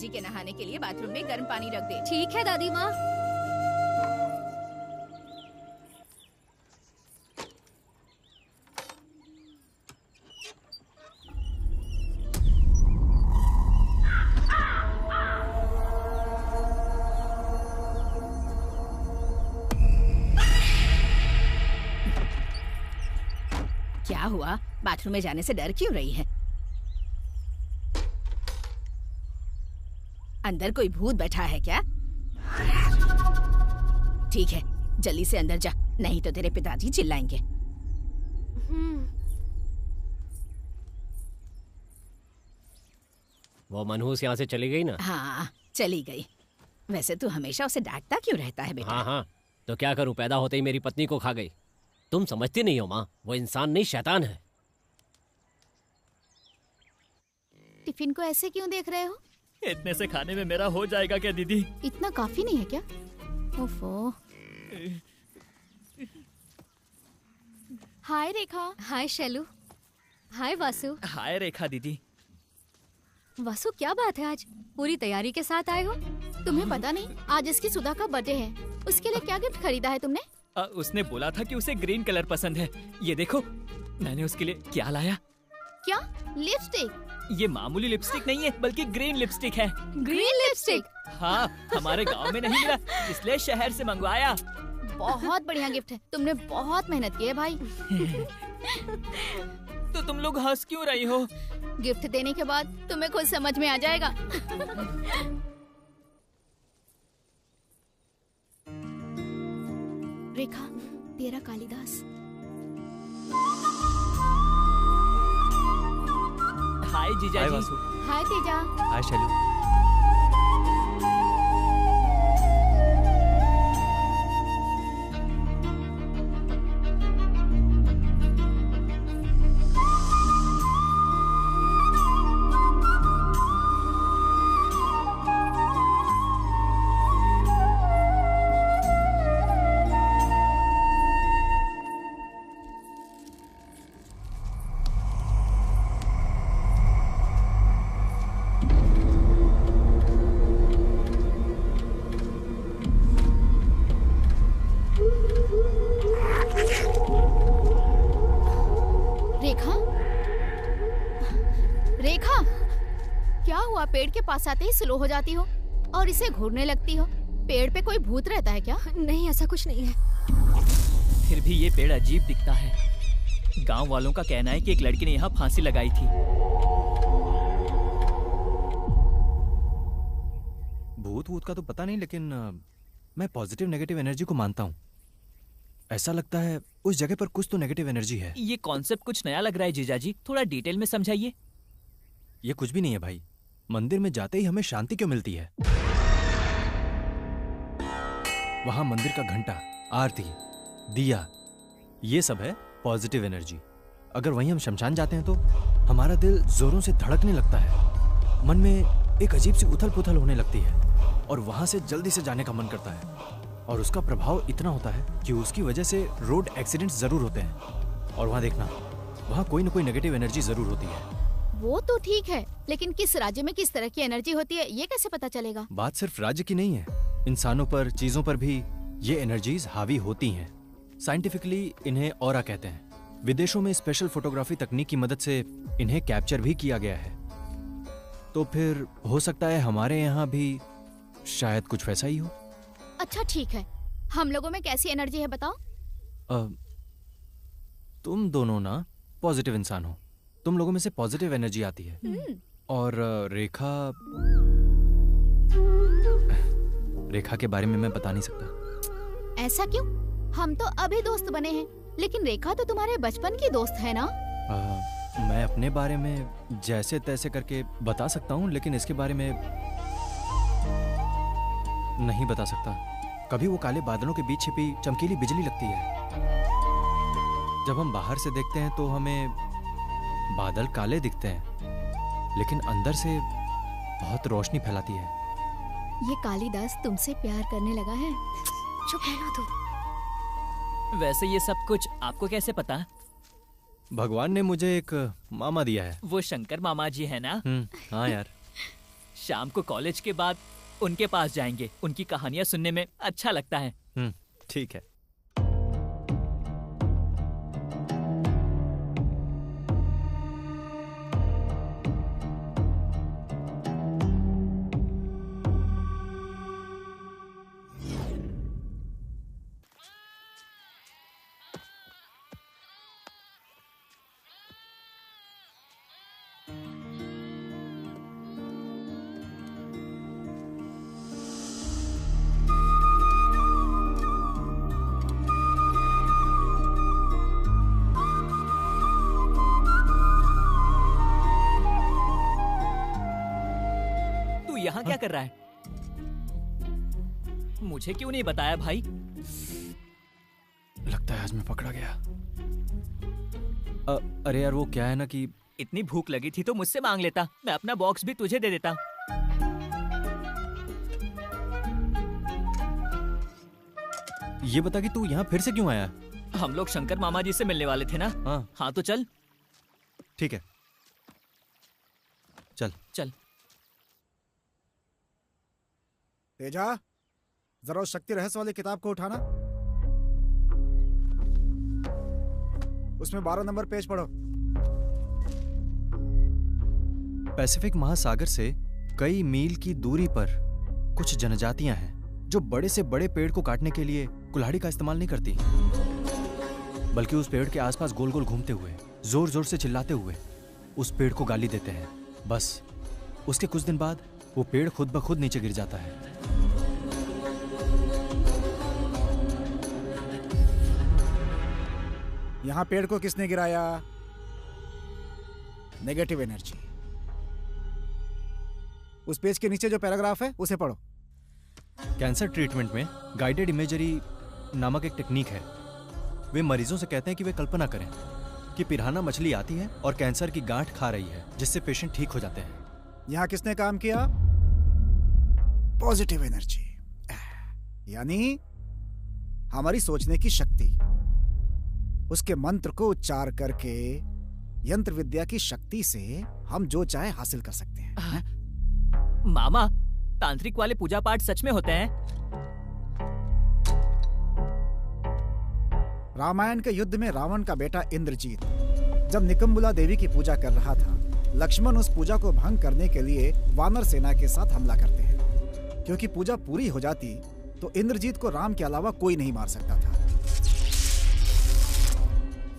पिताजी के नहाने के लिए बाथरूम में गर्म पानी रख दे। ठीक है दादी माँ। क्या हुआ? बाथरूम में जाने से डर क्यों रही है? अंदर कोई भूत बैठा है क्या? ठीक है, जल्दी से अंदर जा, नहीं तो तेरे पिताजी चिल्लाएंगे। वो मनहूस यहाँ से चली गई ना? हाँ, चली गई। वैसे तू हमेशा उसे डांटता क्यों रहता है बेटा? हाँ हाँ, तो क्या करूं, पैदा होते ही मेरी पत्नी को खा गई। तुम समझती नहीं हो माँ, वो इंसान नहीं शैतान है। टिफिन को ऐसे क्यों देख रहे हो? इतने से खाने में मेरा हो जाएगा क्या दीदी? इतना काफी नहीं है क्या? ओफो। हाय रेखा। हाय शैलू। हाय वासु। हाय रेखा दीदी। वासु क्या बात है, आज पूरी तैयारी के साथ आए हो? तुम्हें पता नहीं आज इसकी सुधा का बर्थडे है, उसके लिए क्या गिफ्ट खरीदा है तुमने? उसने बोला था कि उसे ग्रीन कलर पसंद है। ये देखो, मैंने उसके लिए क्या लाया। क्या? लिपस्टिक? ये मामूली लिपस्टिक नहीं है, बल्कि ग्रीन लिपस्टिक है। Green lipstick? हाँ, हमारे गांव में नहीं मिला, इसलिए शहर से मंगवाया। बहुत बढ़िया गिफ्ट है, तुमने बहुत मेहनत की है भाई। तो तुम लोग हंस क्यों रही हो? गिफ्ट देने के बाद तुम्हें खुद समझ में आ जाएगा। रेखा, तेरा कालिदास। हाय जीजा जी। हाय तेजा। हाय शैलू। पेड़ के पास आते ही स्लो हो जाती हो और इसे घूरने लगती हो। पेड़ पे कोई भूत रहता है क्या? नहीं, ऐसा कुछ नहीं है। फिर भी ये पेड़ अजीब दिखता है। गांव वालों का कहना है कि एक लड़की ने यहाँ फांसी लगाई थी। भूत का तो पता नहीं, लेकिन मैं पॉजिटिव नेगेटिव एनर्जी को मानता हूँ। ऐसा लगता है उस जगह पर कुछ तो नेगेटिव एनर्जी है। ये कॉन्सेप्ट कुछ नया लग रहा है जीजाजी, थोड़ा डिटेल में समझाइए। ये कुछ भी नहीं है भाई, मंदिर में जाते ही हमें शांति क्यों मिलती है। वहां मंदिर का घंटा, आरती, दिया, ये सब है पॉजिटिव एनर्जी। अगर वहीं हम शमशान जाते हैं तो हमारा दिल जोरों से धड़कने लगता है, मन में एक अजीब सी उथल पुथल होने लगती है और वहां से जल्दी से जाने का मन करता है। और उसका प्रभाव इतना होता है कि उसकी वजह से रोड एक्सीडेंट्स जरूर होते हैं। और वहां देखना, वहां कोई ना कोई नेगेटिव एनर्जी जरूर होती है। वो तो ठीक है, लेकिन किस राज्य में किस तरह की एनर्जी होती है ये कैसे पता चलेगा? बात सिर्फ राज्य की नहीं है, इंसानों पर, चीजों पर भी ये एनर्जीज हावी होती हैं। साइंटिफिकली इन्हें ऑरा कहते हैं। विदेशों में स्पेशल फोटोग्राफी तकनीक की मदद से इन्हें कैप्चर भी किया गया है। तो फिर हो सकता है हमारे यहाँ भी शायद कुछ वैसा ही हो। अच्छा ठीक है, हम लोगों में कैसी एनर्जी है बताओ? तुम दोनों ना पॉजिटिव इंसान हो, तुम लोगों में से पॉजिटिव एनर्जी आती है। और रेखा के बारे में मैं बता नहीं सकता। ऐसा क्यों? हम तो अभी दोस्त बने हैं, लेकिन रेखा तो तुम्हारे बचपन की दोस्त है ना? मैं अपने बारे में जैसे तैसे करके बता सकता हूँ, लेकिन इसके बारे में नहीं बता सकता। कभी वो काले बादलों के बीच छिपी चमकीली बिजली लगती है। जब हम बाहर से देखते हैं तो हमें बादल काले दिखते हैं, लेकिन अंदर से बहुत रोशनी फैलाती है। ये कालिदास तुमसे प्यार करने लगा है। चुप है ना तू। वैसे ये सब कुछ आपको कैसे पता? भगवान ने मुझे एक मामा दिया है। वो शंकर मामा जी है ना? हाँ यार। शाम को कॉलेज के बाद उनके पास जाएंगे। उनकी कहानियां सुनने में अच्छा लगता है। ठीक है। यहाँ क्या कर रहा है? मुझे क्यों नहीं बताया भाई? लगता है आज मैं पकड़ा गया। अरे यार वो क्या है ना कि इतनी भूख लगी थी तो मुझसे मांग लेता, मैं अपना बॉक्स भी तुझे दे देता। ये बता कि तू यहाँ फिर से क्यों आया? हम लोग शंकर मामा जी से मिलने वाले थे ना। हाँ तो चल। ठीक है चल चल। तेजा, जरा उस शक्ति रहस्य वाली किताब को उठाना। उसमें 12 नंबर पेज पढ़ो। पैसिफिक महासागर से कई मील की दूरी पर कुछ जनजातियां हैं जो बड़े से बड़े पेड़ को काटने के लिए कुल्हाड़ी का इस्तेमाल नहीं करती, बल्कि उस पेड़ के आसपास गोल गोल घूमते हुए जोर जोर से चिल्लाते हुए उस पेड़ को गाली देते हैं। बस उसके कुछ दिन बाद वो पेड़ खुद ब खुद नीचे गिर जाता है। यहां पेड़ को किसने गिराया? Negative energy. उस पेज के नीचे जो पैराग्राफ है उसे पढ़ो। कैंसर ट्रीटमेंट में गाइडेड इमेजरी नामक एक टेक्निक है। वे मरीजों से कहते हैं कि वे कल्पना करें कि पिरान्हा मछली आती है और कैंसर की गांठ खा रही है, जिससे पेशेंट ठीक हो जाते हैं। यहां किसने काम किया? पॉजिटिव एनर्जी, यानी हमारी सोचने की शक्ति। उसके मंत्र को उच्चार करके यंत्र विद्या की शक्ति से हम जो चाहे हासिल कर सकते हैं। मामा, तांत्रिक वाले पूजा पाठ सच में होते हैं? रामायण के युद्ध में रावण का बेटा इंद्रजीत जब निकम्बुला देवी की पूजा कर रहा था, लक्ष्मण उस पूजा को भंग करने के लिए वानर सेना के साथ हमला करते हैं। क्योंकि पूजा पूरी हो जाती तो इंद्रजीत को राम के अलावा कोई नहीं मार सकता था।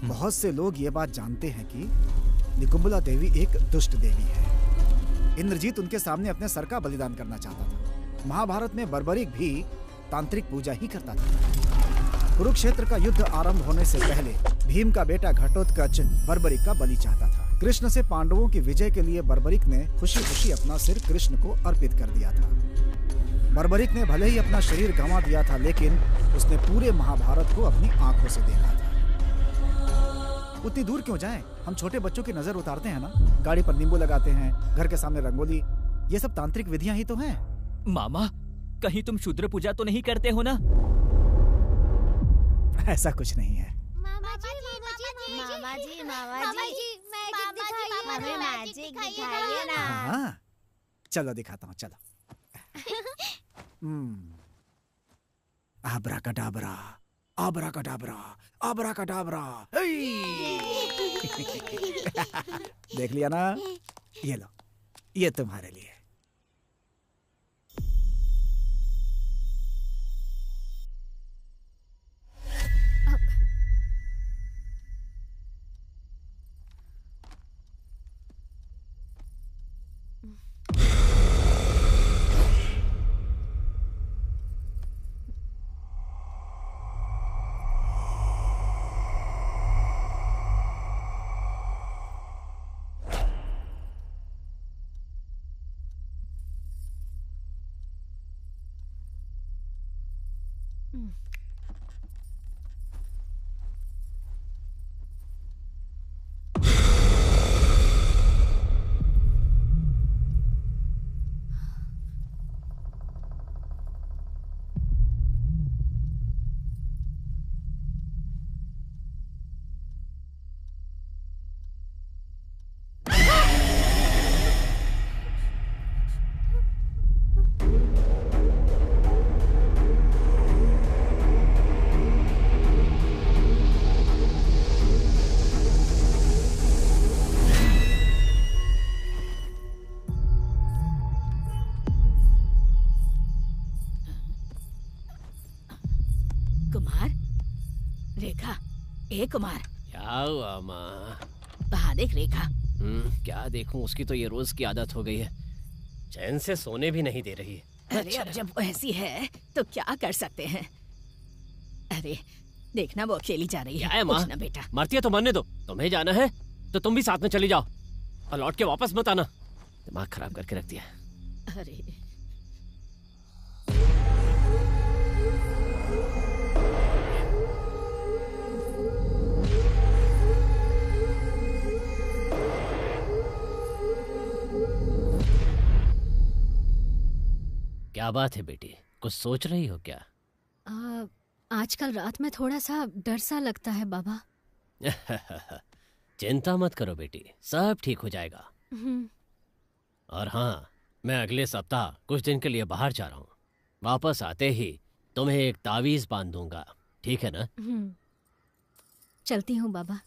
बहुत से लोग ये बात जानते हैं कि निकुंबला देवी एक दुष्ट देवी है। इंद्रजीत उनके सामने अपने सर का बलिदान करना चाहता था। महाभारत में बर्बरिक भी तांत्रिक पूजा ही करता था। कुरुक्षेत्र का युद्ध आरंभ होने से पहले भीम का बेटा घटोत्कच बर्बरिक का बलि चाहता था। कृष्ण से पांडवों की विजय के लिए बर्बरिक ने खुशी खुशी अपना सिर कृष्ण को अर्पित कर दिया था। बर्बरिक ने भले ही अपना शरीर गंवा दिया था, लेकिन उसने पूरे महाभारत को अपनी आंखों से देखा था। उतनी दूर क्यों जाएं? हम छोटे बच्चों की नजर उतारते हैं ना, गाड़ी पर नींबू लगाते हैं, घर के सामने रंगोली, ये सब तांत्रिक विधियां ही तो हैं। मामा, कहीं तुम शूद्र पूजा तो नहीं करते हो ना? ऐसा कुछ नहीं है। मामा जी, हमें मैजिक दिखाइए ना। हाँ, चलो दिखाता हूँ, चलो। आब्राकडाब्रा, आब्राकडाब्रा, आब्राकडाब्रा। देख लिया ना? ये लो, ये तुम्हारे लिए। रेखा, ए कुमार, क्या हुआ माँ? वहाँ देख रेखा। क्या देखूं, उसकी तो ये रोज की आदत हो गई है, चैन से सोने भी नहीं दे रही है। अरे अब जब वो ऐसी है तो क्या कर सकते हैं। अरे देखना, वो अकेली जा रही है। क्या है माँ? ना बेटा, मरती है तो मरने दो, तुम्हें जाना है तो तुम भी साथ में चली जाओ और लौट के वापस मत आना। दिमाग खराब करके रख दिया। अरे क्या बात है बेटी, कुछ सोच रही हो क्या? आजकल रात में थोड़ा सा डर सा लगता है बाबा। चिंता मत करो बेटी, सब ठीक हो जाएगा। और हाँ, मैं अगले सप्ताह कुछ दिन के लिए बाहर जा रहा हूँ। वापस आते ही तुम्हें एक तावीज बांध दूंगा, ठीक है ना? चलती हूँ बाबा।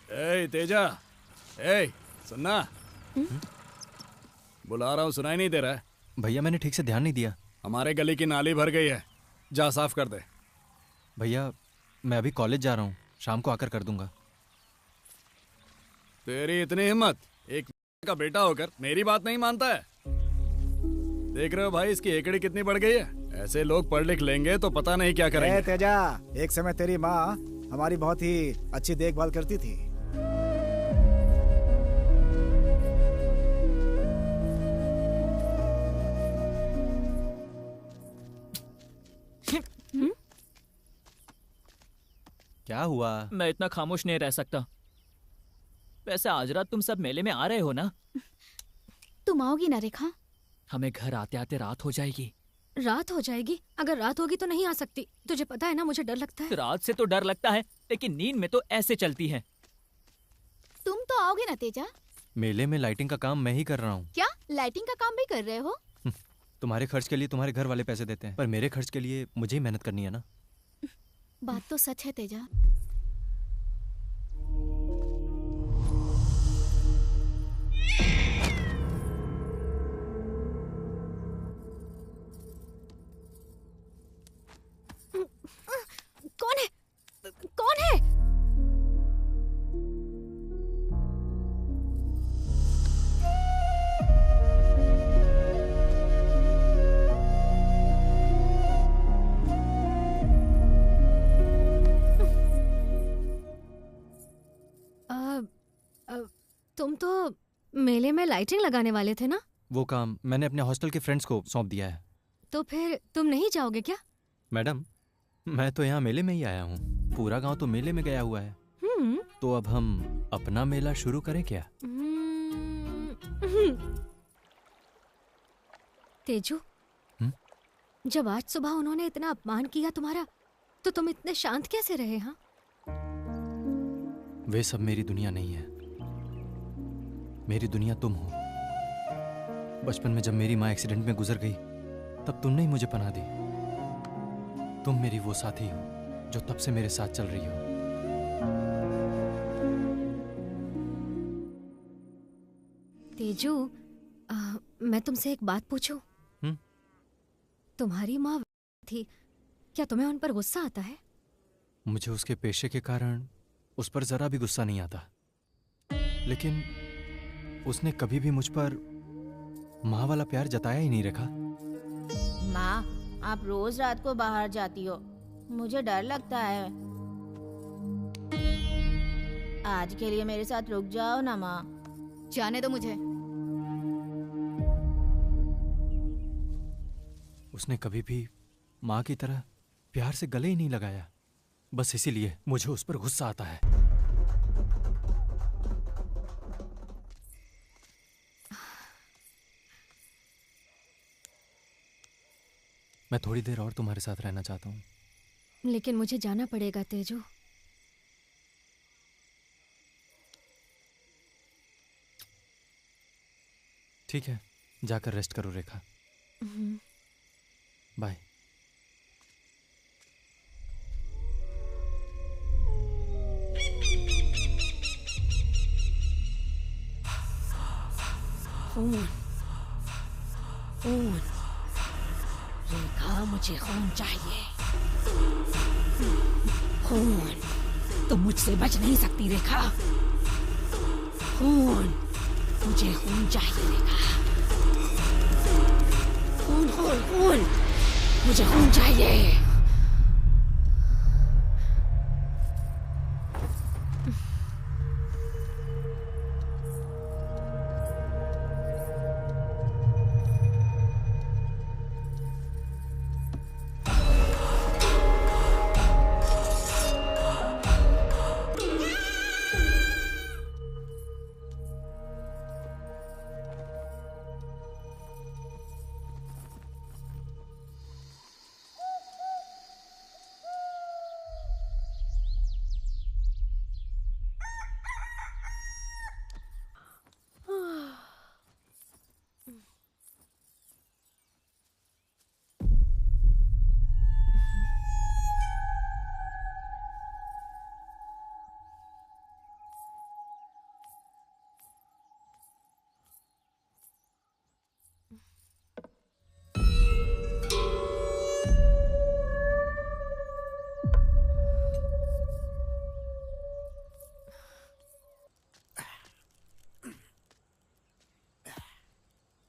ए तेजा, ए सुनना, बुला रहा हूँ, सुनाई नहीं दे रहा है? भैया मैंने ठीक से ध्यान नहीं दिया। हमारे गली की नाली भर गई है, जा साफ कर दे। भैया मैं अभी कॉलेज जा रहा हूँ, शाम को आकर कर दूंगा। तेरी इतनी हिम्मत, एक का बेटा होकर मेरी बात नहीं मानता है? देख रहे हो भाई, इसकी एकड़ी कितनी बढ़ गई है। ऐसे लोग पढ़ लिख लेंगे तो पता नहीं क्या करेंगे। तेजा, एक समय तेरी माँ हमारी बहुत ही अच्छी देखभाल करती थी। क्या हुआ? मैं इतना खामोश नहीं रह सकता। वैसे आज रात तुम सब मेले में आ रहे हो ना? तुम आओगी ना रेखा? हमें घर आते आते रात हो जाएगी। रात हो जाएगी? अगर रात होगी तो नहीं आ सकती। तुझे पता है ना, मुझे डर लगता है। रात से तो डर लगता है, लेकिन नींद में तो ऐसे चलती है। तुम तो आओगे ना तेजा? मेले में लाइटिंग का काम मैं ही कर रहा हूँ। क्या लाइटिंग का काम भी कर रहे हो? तुम्हारे खर्च के लिए तुम्हारे घर वाले पैसे देते हैं, पर मेरे खर्च के लिए मुझे ही मेहनत करनी है ना। बात तो सच है तेजा। कौन है? कौन है? तुम तो मेले में लाइटिंग लगाने वाले थे ना? वो काम मैंने अपने हॉस्टल के फ्रेंड्स को सौंप दिया है। तो फिर तुम नहीं जाओगे क्या? मैडम, मैं तो यहाँ मेले में ही आया हूँ। पूरा गांव तो मेले में गया हुआ है। तो अब हम अपना मेला शुरू करें क्या? तेजू, जब आज सुबह उन्होंने इतना अपमान किया तुम्हारा, तो तुम इतने शांत कैसे रहे? हाँ, वे सब मेरी दुनिया नहीं है। मेरी दुनिया तुम हो। बचपन में जब मेरी माँ एक्सीडेंट में गुजर गई, तब तुमने ही मुझे पनाह दी। तुम मेरी वो साथी हो जो तब से मेरे साथ चल रही हो। तेजू, मैं तुमसे एक बात पूछूं? तुम्हारी माँ थी, क्या तुम्हें उन पर गुस्सा आता है? मुझे उसके पेशे के कारण उस पर जरा भी गुस्सा नहीं आता, लेकिन उसने कभी भी मुझ पर माँ वाला प्यार जताया ही नहीं। रखा माँ, आप रोज रात को बाहर जाती हो, मुझे डर लगता है। आज के लिए मेरे साथ रुक जाओ ना माँ। जाने दो मुझे। उसने कभी भी माँ की तरह प्यार से गले ही नहीं लगाया। बस इसीलिए मुझे उस पर गुस्सा आता है। मैं थोड़ी देर और तुम्हारे साथ रहना चाहता हूँ। लेकिन मुझे जाना पड़ेगा तेजू। ठीक है, जाकर रेस्ट करो रेखा। बाय। रेखा, मुझे मुझे खून चाहिए। खून। तुम मुझसे बच नहीं सकती रेखा। खून। मुझे खून चाहिए रेखा। खून खून खून। मुझे खून चाहिए।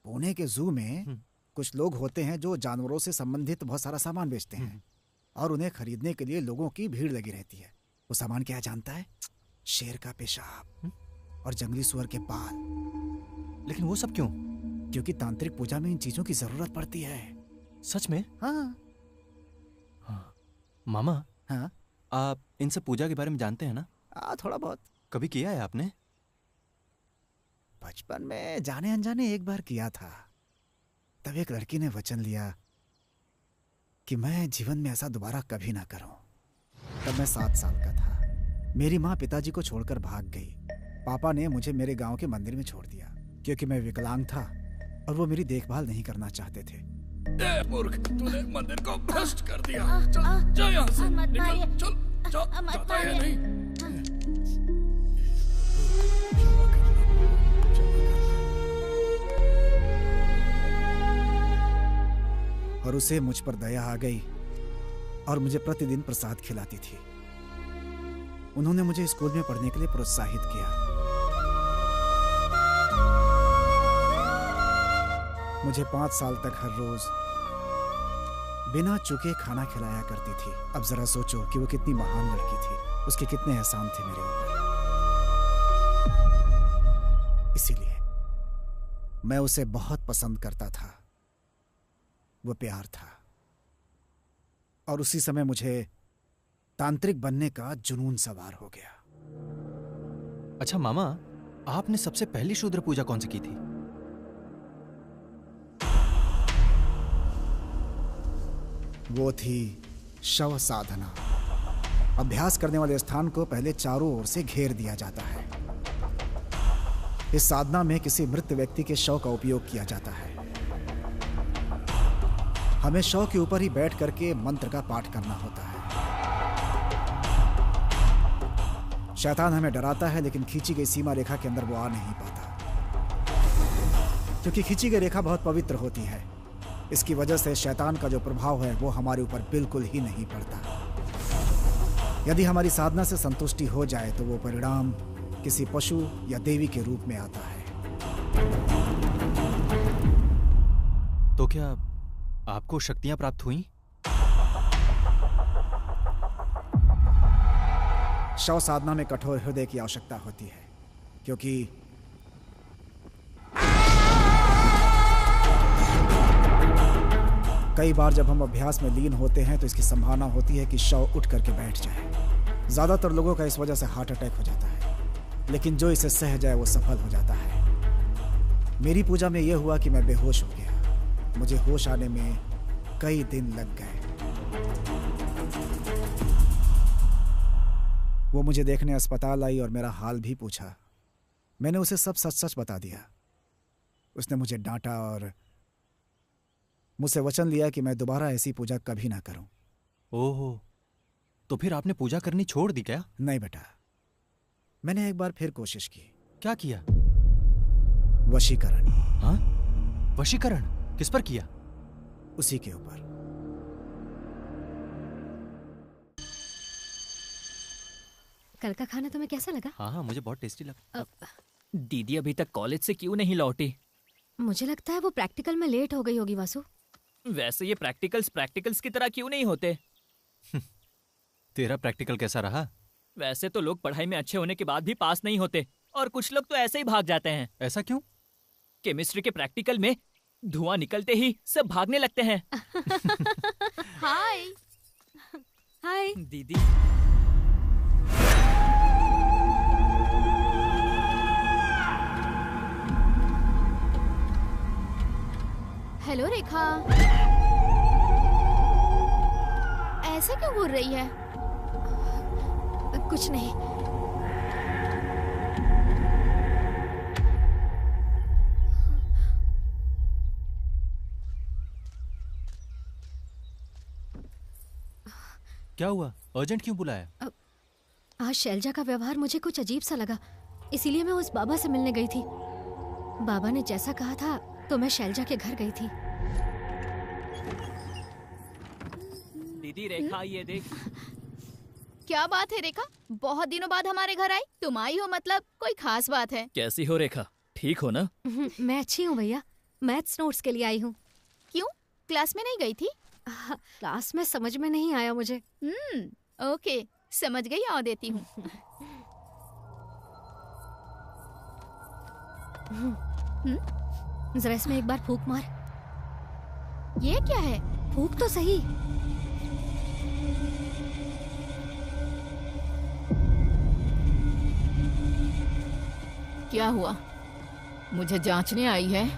पुणे के जू में कुछ लोग होते हैं जो जानवरों से संबंधित बहुत सारा सामान बेचते हैं और उन्हें खरीदने के लिए लोगों की भीड़ लगी रहती है। वो सामान क्या जानता है? शेर का पेशाब और जंगली सुअर के बाल। लेकिन वो सब क्यों? क्योंकि तांत्रिक पूजा में इन चीजों की जरूरत पड़ती है। सच में? हाँ। मामा, हाँ? आप इनसे पूजा के बारे में जानते हैं ना? थोड़ा बहुत। कभी किया है आपने? बचपन में जाने अनजाने एक बार किया था। तब एक लड़की ने वचन लिया कि मैं जीवन में ऐसा दोबारा कभी ना करूं। तब मैं 7 साल का था। मेरी माँ पिताजी को छोड़कर भाग गई। पापा ने मुझे मेरे गांव के मंदिर में छोड़ दिया क्योंकि मैं विकलांग था और वो मेरी देखभाल नहीं करना चाहते थे। मूर्ख, तूने मंदिर को भ्रष्ट कर दिया। चल, जा यहाँ से, निकल, चल, जाता है नहीं। और उसे मुझ पर दया आ गई और मुझे प्रतिदिन प्रसाद खिलाती थी। उन्होंने मुझे स्कूल में पढ़ने के लिए प्रोत्साहित किया। मुझे 5 साल तक हर रोज बिना चूके खाना खिलाया करती थी। अब जरा सोचो कि वो कितनी महान लड़की थी, उसके कितने एहसान थे मेरे ऊपर। इसीलिए मैं उसे बहुत पसंद करता था। वो प्यार था और उसी समय मुझे तांत्रिक बनने का जुनून सवार हो गया। अच्छा मामा, आपने सबसे पहली शूद्र पूजा कौन सी की थी? वो थी शव साधना। अभ्यास करने वाले स्थान को पहले चारों ओर से घेर दिया जाता है। इस साधना में किसी मृत व्यक्ति के शव का उपयोग किया जाता है। हमें शव के ऊपर ही बैठ करके मंत्र का पाठ करना होता है। शैतान हमें डराता है लेकिन खींची गई सीमा रेखा के अंदर वो आ नहीं पाता, क्योंकि खींची गई रेखा बहुत पवित्र होती है। इसकी वजह से शैतान का जो प्रभाव है वो हमारे ऊपर बिल्कुल ही नहीं पड़ता। यदि हमारी साधना से संतुष्टि हो जाए तो वो परिणाम किसी पशु या देवी के रूप में आता है। तो क्या आपको शक्तियां प्राप्त हुई? शव साधना में कठोर हृदय की आवश्यकता होती है, क्योंकि कई बार जब हम अभ्यास में लीन होते हैं तो इसकी संभावना होती है कि शव उठ करके बैठ जाए। ज्यादातर लोगों का इस वजह से हार्ट अटैक हो जाता है, लेकिन जो इसे सह जाए वो सफल हो जाता है। मेरी पूजा में यह हुआ कि मैं बेहोश हो गया। मुझे होश आने में कई दिन लग गए। वो मुझे देखने अस्पताल आई और मेरा हाल भी पूछा। मैंने उसे सब सच सच बता दिया। उसने मुझे डांटा और मुझसे वचन लिया कि मैं दोबारा ऐसी पूजा कभी ना करूं। ओहो, तो फिर आपने पूजा करनी छोड़ दी क्या? नहीं बेटा, मैंने एक बार फिर कोशिश की। क्या किया? वशीकरण। हाँ? वशीकरण किस पर किया? उसी के ऊपर कल का खाना तुम्हें कैसा लगा? हाँ हाँ, मुझे बहुत टेस्टी लगा। दीदी अभी तक कॉलेज से क्यों नहीं लौटी? मुझे लगता है वो प्रैक्टिकल में लेट हो गई होगी वासु। वैसे ये प्रैक्टिकल्स की तरह क्यों नहीं होते? तेरा प्रैक्टिकल कैसा रहा? वैसे तो लोग पढ़ाई में अच्छे होने के बाद भी पास नहीं होते, और कुछ लोग तो ऐसे ही भाग जाते हैं। ऐसा क्यों? केमिस्ट्री के प्रैक्टिकल में धुआं निकलते ही सब भागने लगते हैं। हाय हाय दीदी। हेलो रेखा, ऐसे क्यों घूर रही है? कुछ नहीं। क्या हुआ? अर्जेंट क्यों बुलाया? आज शैलजा का व्यवहार मुझे कुछ अजीब सा लगा, इसीलिए मैं उस बाबा से मिलने गई थी। बाबा ने जैसा कहा था तो मैं शैलजा के घर गई थी। दीदी रेखा, ये देख। क्या बात है रेखा, बहुत दिनों बाद हमारे घर आई? तुम आई हो मतलब कोई खास बात है? कैसी हो रेखा, ठीक हो ना? मैं अच्छी हूँ भैया, मैथ्स नोट्स के लिए आई हूँ। क्यों, क्लास में नहीं गई थी? क्लास में समझ में नहीं आया मुझे। ओके, समझ गई, आओ देती हूँ। जरा इसमें एक बार फूंक मार। ये क्या है? फूंक तो सही। क्या हुआ? मुझे जांचने आई है?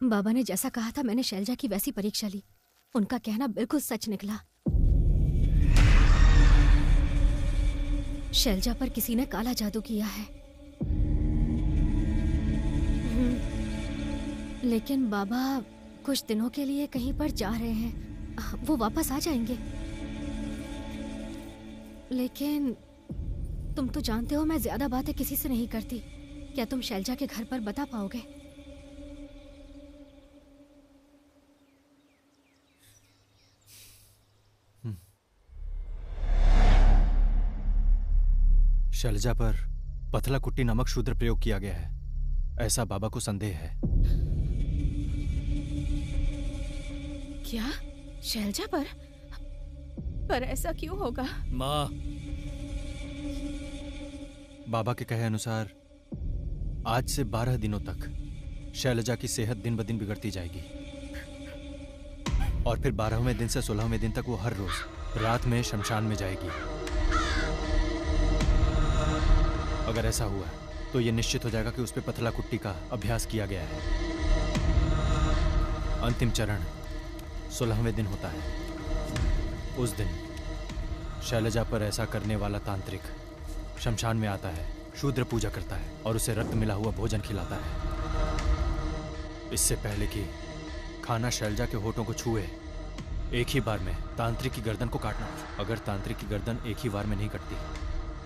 बाबा ने जैसा कहा था मैंने शैलजा की वैसी परीक्षा ली। उनका कहना बिल्कुल सच निकला। शैलजा पर किसी ने काला जादू किया है। लेकिन बाबा कुछ दिनों के लिए कहीं पर जा रहे हैं, वो वापस आ जाएंगे। लेकिन तुम तो जानते हो मैं ज्यादा बातें किसी से नहीं करती। क्या तुम शैलजा के घर पर बता पाओगे? शैलजा पर पथला कुट्टी नामक शूद्र प्रयोग किया गया है, ऐसा बाबा को संदेह है। क्या? शैलजा पर? पर ऐसा क्यों होगा? माँ, बाबा के कहे अनुसार आज से 12 दिनों तक शैलजा की सेहत दिन ब दिन बिगड़ती जाएगी और फिर 12वें दिन से 16वें दिन तक वो हर रोज रात में शमशान में जाएगी। अगर ऐसा हुआ तो ये निश्चित हो जाएगा कि उस पे पथला कुट्टी का अभ्यास किया गया है। अंतिम चरण 16वें दिन होता है। उस दिन शैलजा पर ऐसा करने वाला तांत्रिक शमशान में आता है, शूद्र पूजा करता है और उसे रक्त मिला हुआ भोजन खिलाता है। इससे पहले कि खाना शैलजा के होठों को छुए, एक ही बार में तांत्रिक की गर्दन को काटना। अगर तांत्रिक की गर्दन एक ही बार में नहीं कटती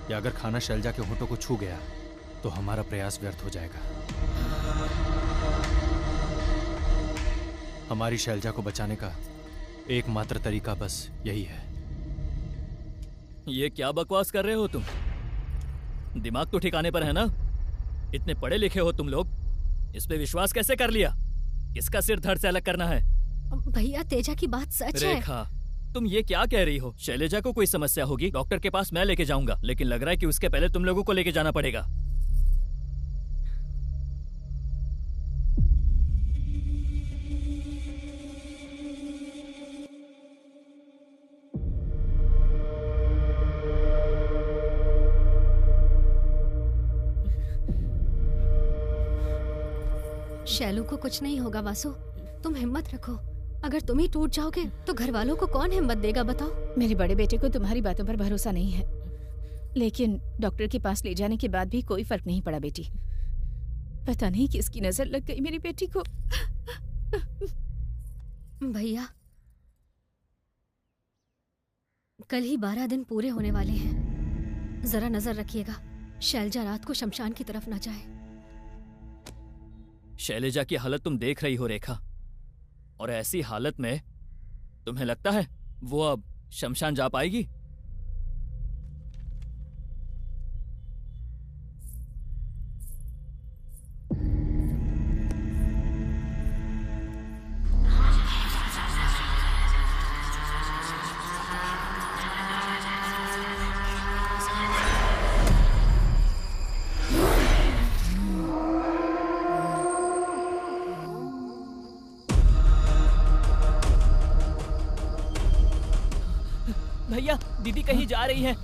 या अगर खाना शैलजा के होठों को छू गया तो हमारा प्रयास व्यर्थ हो जाएगा। हमारी शैलजा को बचाने का एकमात्र तरीका बस यही है। ये क्या बकवास कर रहे हो तुम? दिमाग तो ठिकाने पर है ना? इतने पढ़े लिखे हो तुम लोग, इस पे विश्वास कैसे कर लिया? किसका सिर धड़ से अलग करना है? भैया तेजा की बात सच है। रेखा, तुम ये क्या कह रही हो? शैलजा को कोई समस्या होगी, डॉक्टर के पास मैं लेके जाऊंगा, लेकिन लग रहा है कि उसके पहले तुम लोगों को लेके जाना पड़ेगा। शैलू को कुछ नहीं होगा वासु, तुम हिम्मत रखो। अगर तुम ही टूट जाओगे तो घर वालों को कौन हिम्मत देगा बताओ? मेरे बड़े बेटे को तुम्हारी बातों पर भरोसा नहीं है, लेकिन डॉक्टर के पास ले जाने के बाद भी कोई फर्क नहीं पड़ा बेटी। पता नहीं किसकी नजर लग गई मेरी बेटी को। भैया कल ही 12 दिन पूरे होने वाले हैं। जरा नजर रखिएगा, शैलजा रात को शमशान की तरफ न जाए। शैलजा की हालत तुम देख रही हो रेखा, और ऐसी हालत में तुम्हें लगता है वो अब शमशान जा पाएगी? भैया, दीदी कहीं जा रही है।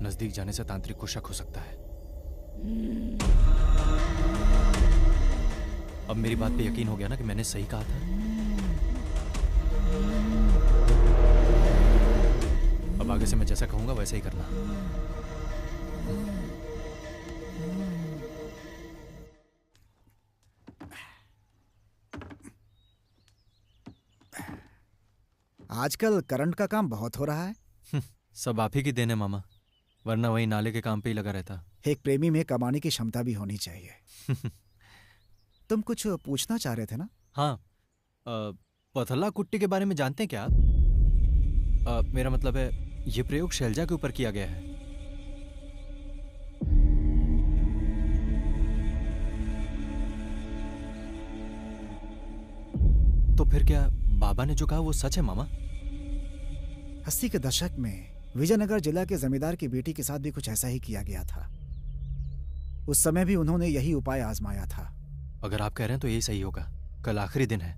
नजदीक जाने से तांत्रिक को शक हो सकता है। अब मेरी बात पे यकीन हो गया ना कि मैंने सही कहा था? अब आगे से मैं जैसा कहूंगा वैसा ही करना। आजकल करंट का काम बहुत हो रहा है। सब आप ही की देन है मामा, वरना वही नाले के काम पे ही लगा रहता। एक प्रेमी में कमाने की क्षमता भी होनी चाहिए। तुम कुछ पूछना चाह रहे थे ना? हाँ, पथला कुट्टी के बारे में जानते हैं क्या आप? मेरा मतलब है ये प्रयोग शैलजा के ऊपर किया गया है। तो फिर क्या बाबा ने जो कहा वो सच है मामा? 80 के दशक में विजयनगर जिला के जमींदार की बेटी के साथ भी कुछ ऐसा ही किया गया था। उस समय भी उन्होंने यही उपाय आजमाया था। अगर आप कह रहे हैं तो यही सही होगा। कल आखिरी दिन है,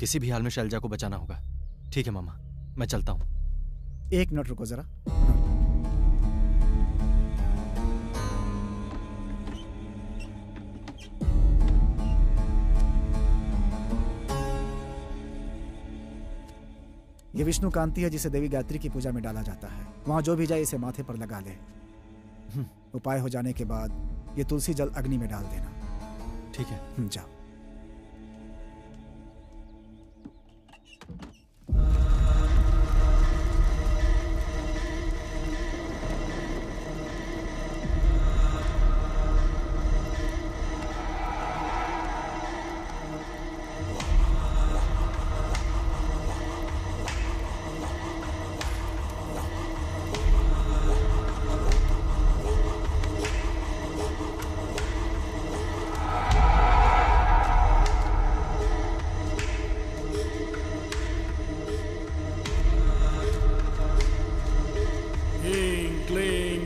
किसी भी हाल में शैलजा को बचाना होगा। ठीक है मामा, मैं चलता हूं। 1 मिनट रुको जरा। ये विष्णु कांति है जिसे देवी गायत्री की पूजा में डाला जाता है। वहां जो भी जाए इसे माथे पर लगा ले। उपाय हो जाने के बाद ये तुलसी जल अग्नि में डाल देना। ठीक है, जाओ।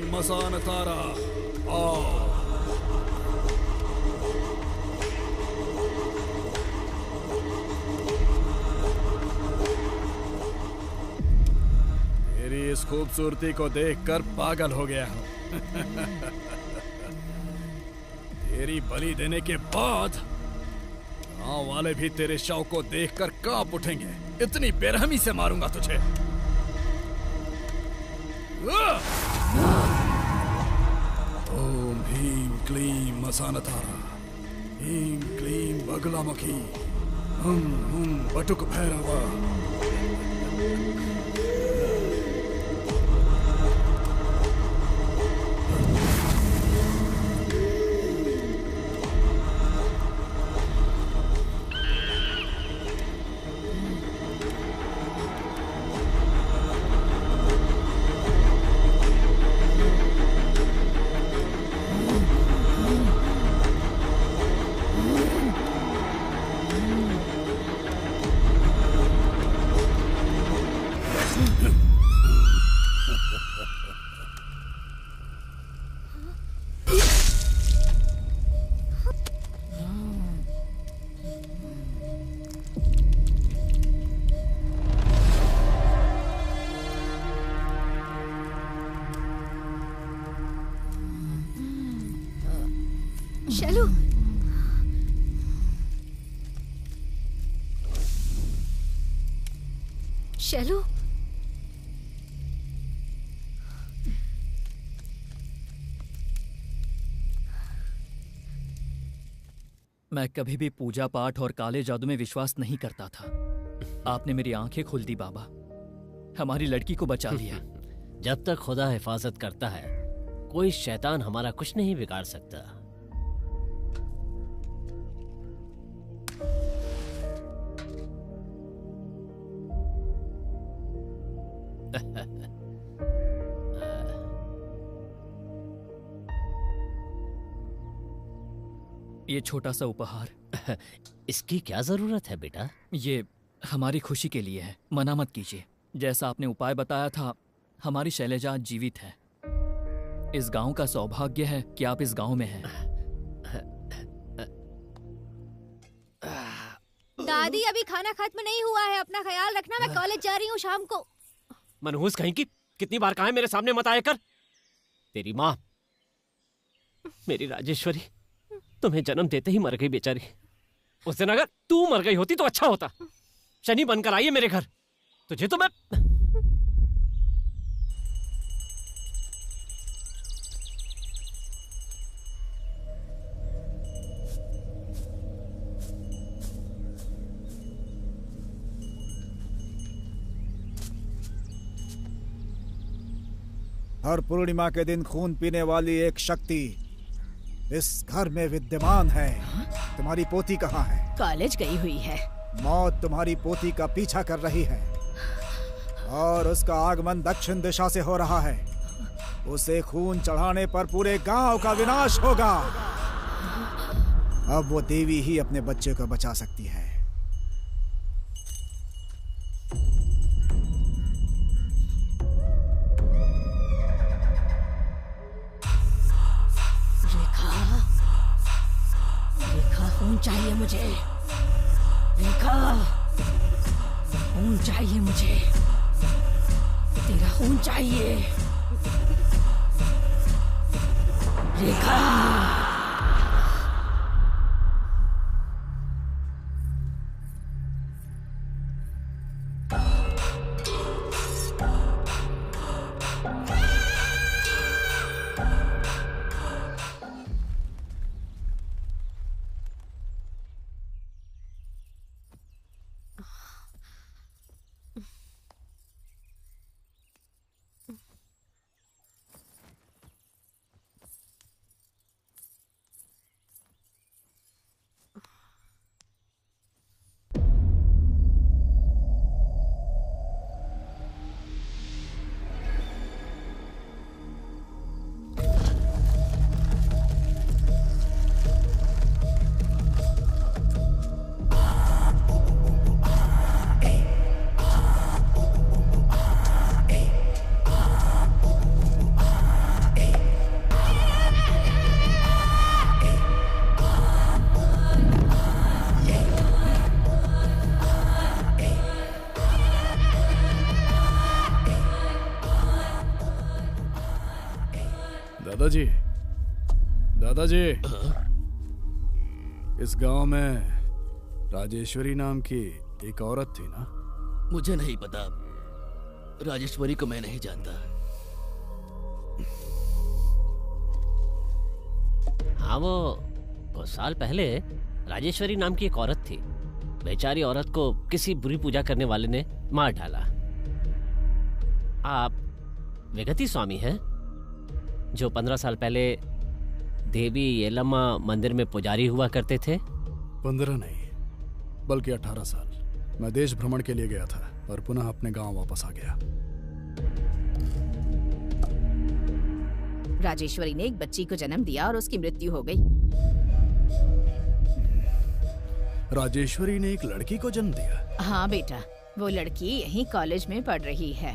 मसानतारा आओ। तेरी इस खूबसूरती को देखकर पागल हो गया हूं। तेरी बलि देने के बाद गांव वाले भी तेरे शव को देखकर कांप उठेंगे। इतनी बेरहमी से मारूंगा तुझे। ओम ह्रीं क्लीं मसानतारा, ह्रीं क्लीं बगलामुखी, हुं हुं बटुक भैरवा। शैलू, मैं कभी भी पूजा पाठ और काले जादू में विश्वास नहीं करता था। आपने मेरी आंखें खोल दी बाबा, हमारी लड़की को बचा लिया। जब तक खुदा हिफाजत करता है, कोई शैतान हमारा कुछ नहीं बिगाड़ सकता। ये छोटा सा उपहार। इसकी क्या जरूरत है बेटा? ये हमारी खुशी के लिए है, मना मत कीजिए। जैसा आपने उपाय बताया था, हमारी शैलजा आज जीवित है। इस गांव का सौभाग्य है कि आप इस गांव में हैं। दादी, अभी खाना खत्म नहीं हुआ है, अपना ख्याल रखना। मैं कॉलेज जा रही हूँ शाम को। मनहूस कहीं की, कितनी बार कहा है मेरे सामने मत आया कर। तेरी माँ, मेरी राजेश्वरी, तुम्हें जन्म देते ही मर गई बेचारी। उस दिन अगर तू मर गई होती तो अच्छा होता। शनि बनकर आई है मेरे घर, तुझे तो मैं... हर पूर्णिमा के दिन खून पीने वाली एक शक्ति इस घर में विद्यमान है। तुम्हारी पोती कहाँ है? कॉलेज गई हुई है। मौत तुम्हारी पोती का पीछा कर रही है और उसका आगमन दक्षिण दिशा से हो रहा है। उसे खून चढ़ाने पर पूरे गांव का विनाश होगा। अब वो देवी ही अपने बच्चे को बचा सकती है। खून चाहिए मुझे, रेखा, खून चाहिए मुझे, तेरा खून चाहिए रेखा। दादाजी, दादाजी, इस गांव में राजेश्वरी नाम की एक औरत थी ना? मुझे नहीं पता, राजेश्वरी को मैं नहीं जानता। हाँ, वो कुछ साल पहले राजेश्वरी नाम की एक औरत थी। बेचारी औरत को किसी बुरी पूजा करने वाले ने मार डाला। आप विगति स्वामी हैं, जो 15 साल पहले देवी येलम्मा मंदिर में पुजारी हुआ करते थे? 15 नहीं, बल्कि 18 साल। मैं देश भ्रमण के लिए गया था और पुनः अपने गांव वापस आ गया। राजेश्वरी ने एक बच्ची को जन्म दिया और उसकी मृत्यु हो गई। राजेश्वरी ने एक लड़की को जन्म दिया? हाँ बेटा, वो लड़की यहीं कॉलेज में पढ़ रही है।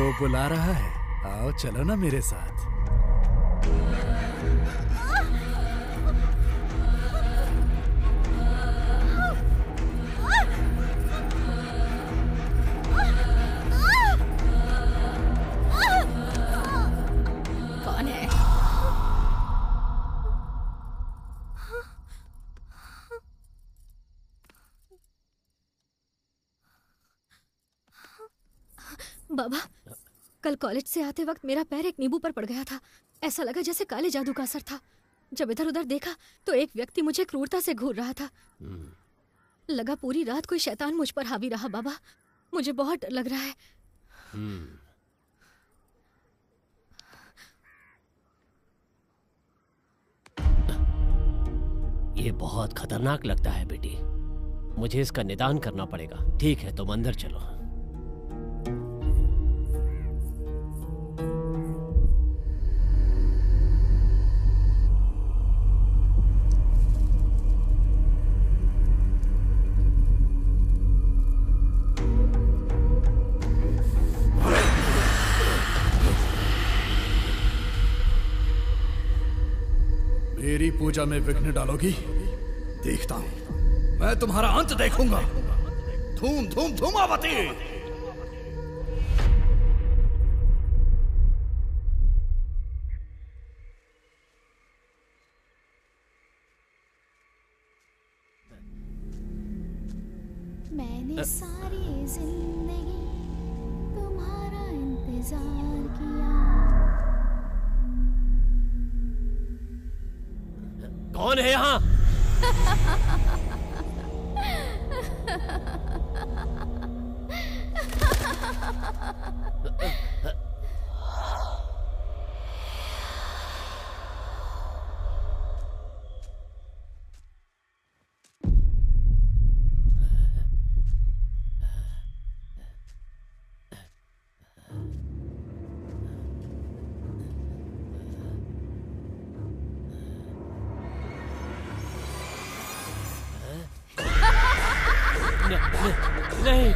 वो बुला रहा है, आओ चलो ना मेरे साथ। कौन है? बाबा, कल कॉलेज से आते वक्त मेरा पैर एक नींबू पर पड़ गया था। ऐसा लगा जैसे काले जादू का असर था। जब इधर उधर देखा तो एक व्यक्ति मुझे क्रूरता से घूर रहा था। लगा पूरी रात कोई शैतान मुझ पर हावी रहा। बाबा, मुझे बहुत डर लग रहा है। ये बहुत खतरनाक लगता है बेटी, मुझे इसका निदान करना पड़ेगा। ठीक है, तुम अंदर चलो। मेरी पूजा में विघ्न डालोगी? देखता हूं, मैं तुम्हारा अंत देखूंगा। धूम धूम धूमावती। मैंने सारी जिंदगी तुम्हारा इंतजार किया। कौन है यहाँ? नहीं,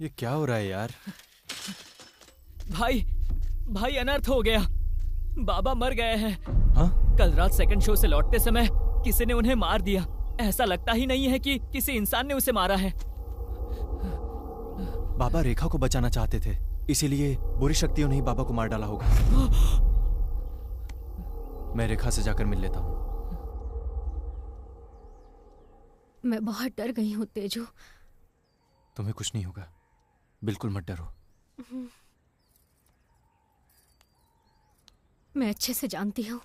ये क्या हो रहा है यार? भाई अनर्थ हो गया। बाबा मर गए हैं। हाँ? कल रात सेकंड शो से लौटते समय किसी ने उन्हें मार दिया। ऐसा लगता ही नहीं है कि किसी इंसान ने उसे मारा है। बाबा रेखा को बचाना चाहते थे, इसीलिए बुरी शक्तियों ने ही बाबा को मार डाला होगा। मैं रेखा से जाकर मिल लेता हूँ। मैं बहुत डर गई हूँ तेजू। तुम्हें कुछ नहीं होगा, बिल्कुल मत डरो। मैं अच्छे से जानती हूँ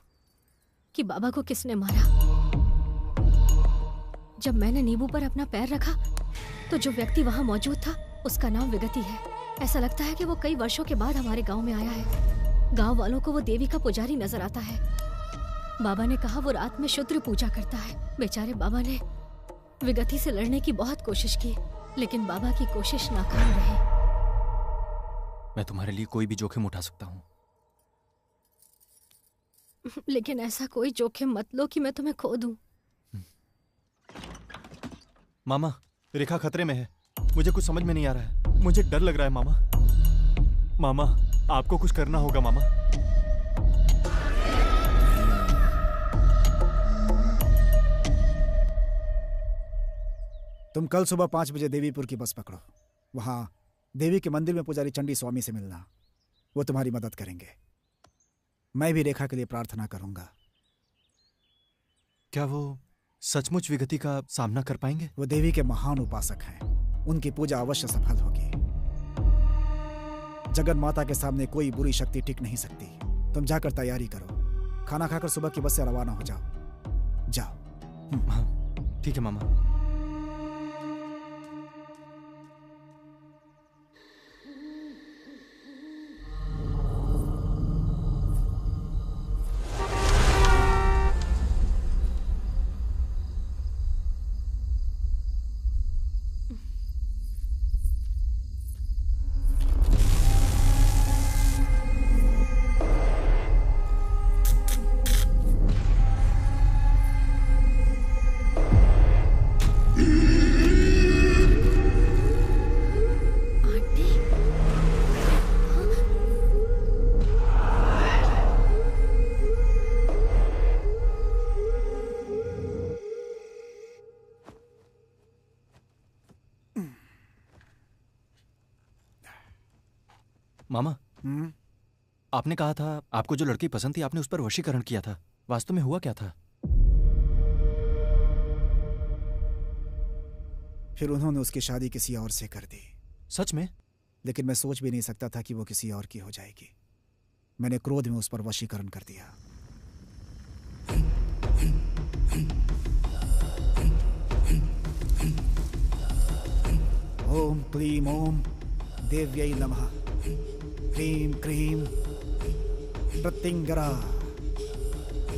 कि बाबा को किसने मारा। जब मैंने नींबू पर अपना पैर रखा तो जो व्यक्ति वहां मौजूद था उसका नाम विगति है। ऐसा लगता है कि वो कई वर्षों के बाद हमारे गांव में आया है। गांव वालों को वो देवी का पुजारी नजर आता है। बाबा ने कहा वो रात में शुद्र पूजा करता है। बेचारे बाबा ने विगति से लड़ने की बहुत कोशिश की, लेकिन बाबा की कोशिश नाकाम रही। मैं तुम्हारे लिए कोई भी जोखिम उठा सकता हूँ। लेकिन ऐसा कोई जोखिम मत लो कि मैं तुम्हें खो दूं। मामा, रेखा खतरे में है। मुझे कुछ समझ में नहीं आ रहा है। मुझे डर लग रहा है मामा। मामा, आपको कुछ करना होगा मामा। तुम कल सुबह 5 बजे देवीपुर की बस पकड़ो। वहां देवी के मंदिर में पुजारी चंडी स्वामी से मिलना, वो तुम्हारी मदद करेंगे। मैं भी रेखा के लिए प्रार्थना करूंगा। क्या वो सचमुच विगति का सामना कर पाएंगे? वो देवी के महान उपासक हैं, उनकी पूजा अवश्य सफल होगी। जगन माता के सामने कोई बुरी शक्ति टिक नहीं सकती। तुम जाकर तैयारी करो, खाना खाकर सुबह की बस से रवाना हो जाओ। जाओ। हाँ, ठीक है मामा। मामा, आपने कहा था आपको जो लड़की पसंद थी आपने उस पर वशीकरण किया था। वास्तव में हुआ क्या था? फिर उन्होंने उसकी शादी किसी और से कर दी। सच में? लेकिन मैं सोच भी नहीं सकता था कि वो किसी और की हो जाएगी। मैंने क्रोध में उस पर वशीकरण कर दिया। ओम क्लीम ओम देव्यै नमः। क्रीम क्रीम प्रत्यंगरा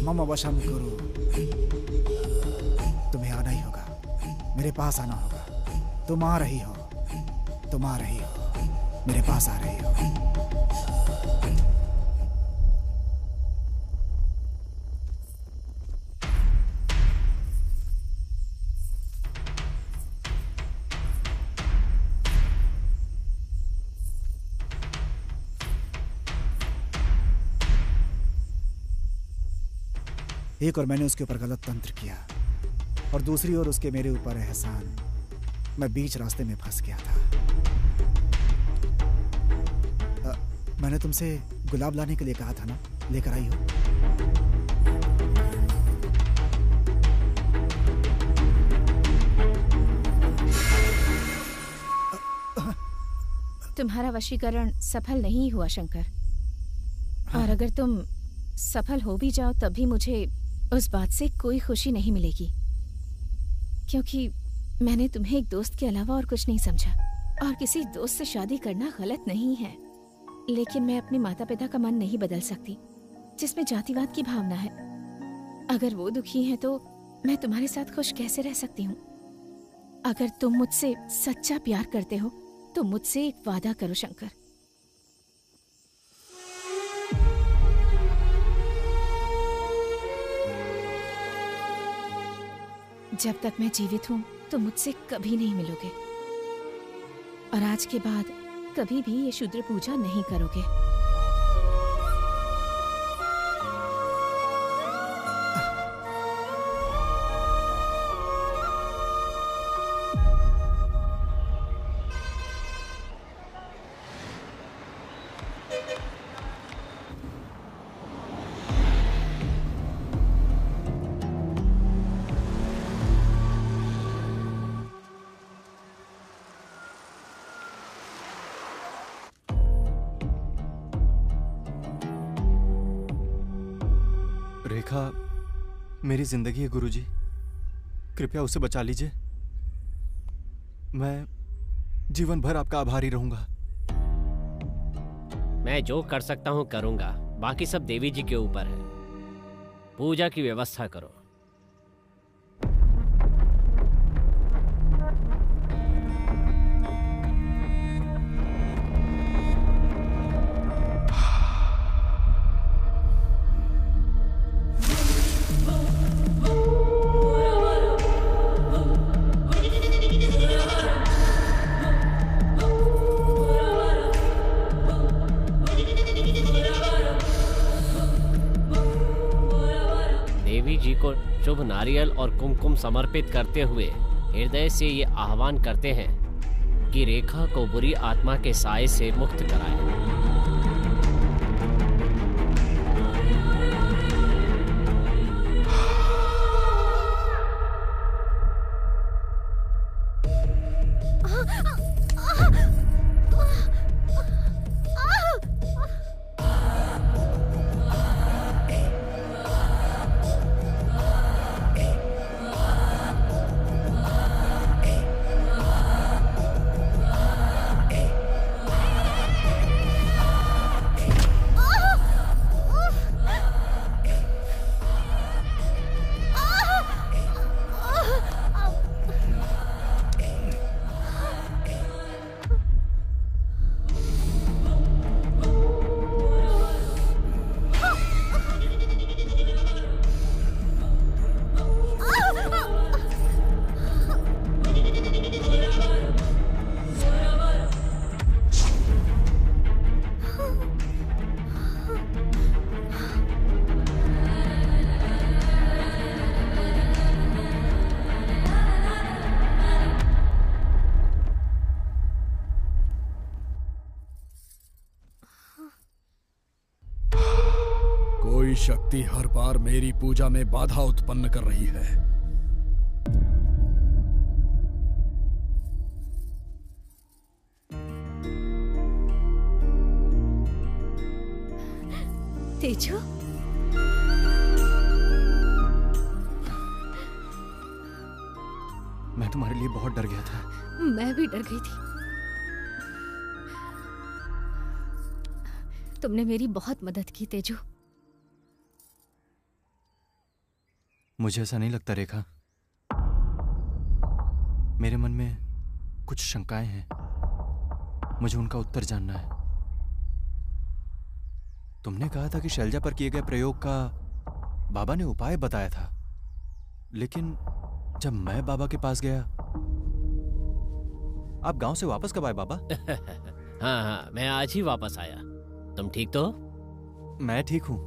मम वशम कुरु। तुम्हें आना ही होगा, मेरे पास आना होगा। तुम आ रही हो, तुम आ रही हो, मेरे पास आ रही हो। एक और मैंने उसके ऊपर गलत तंत्र किया और दूसरी ओर उसके मेरे ऊपर एहसान। मैं बीच रास्ते में फंस गया था। मैंने तुमसे गुलाब लाने के लिए कहा था ना, लेकर आई हो? तुम्हारा वशीकरण सफल नहीं हुआ शंकर। और अगर तुम सफल हो भी जाओ तब भी मुझे उस बात से कोई खुशी नहीं मिलेगी, क्योंकि मैंने तुम्हें एक दोस्त के अलावा और कुछ नहीं समझा। और किसी दोस्त से शादी करना गलत नहीं है, लेकिन मैं अपने माता पिता का मन नहीं बदल सकती, जिसमें जातिवाद की भावना है। अगर वो दुखी हैं तो मैं तुम्हारे साथ खुश कैसे रह सकती हूँ? अगर तुम मुझसे सच्चा प्यार करते हो तो मुझसे एक वादा करो शंकर। जब तक मैं जीवित हूँ तो मुझसे कभी नहीं मिलोगे, और आज के बाद कभी भी ये शूद्र पूजा नहीं करोगे। रेखा मेरी जिंदगी है गुरुजी, कृपया उसे बचा लीजिए। मैं जीवन भर आपका आभारी रहूंगा। मैं जो कर सकता हूँ करूंगा, बाकी सब देवी जी के ऊपर है। पूजा की व्यवस्था करो। शुभ नारियल और कुमकुम समर्पित करते हुए हृदय से ये आह्वान करते हैं कि रेखा को बुरी आत्मा के साए से मुक्त कराएं। बुरी शक्ति हर बार मेरी पूजा में बाधा उत्पन्न कर रही है। तेजू, मैं तुम्हारे लिए बहुत डर गया था। मैं भी डर गई थी। तुमने मेरी बहुत मदद की तेजू। मुझे ऐसा नहीं लगता रेखा। मेरे मन में कुछ शंकाएं हैं, मुझे उनका उत्तर जानना है। तुमने कहा था कि शैलजा पर किए गए प्रयोग का बाबा ने उपाय बताया था, लेकिन जब मैं बाबा के पास गया। आप गांव से वापस कब आए बाबा? हाँ, मैं आज ही वापस आया। तुम ठीक तो? मैं ठीक हूं।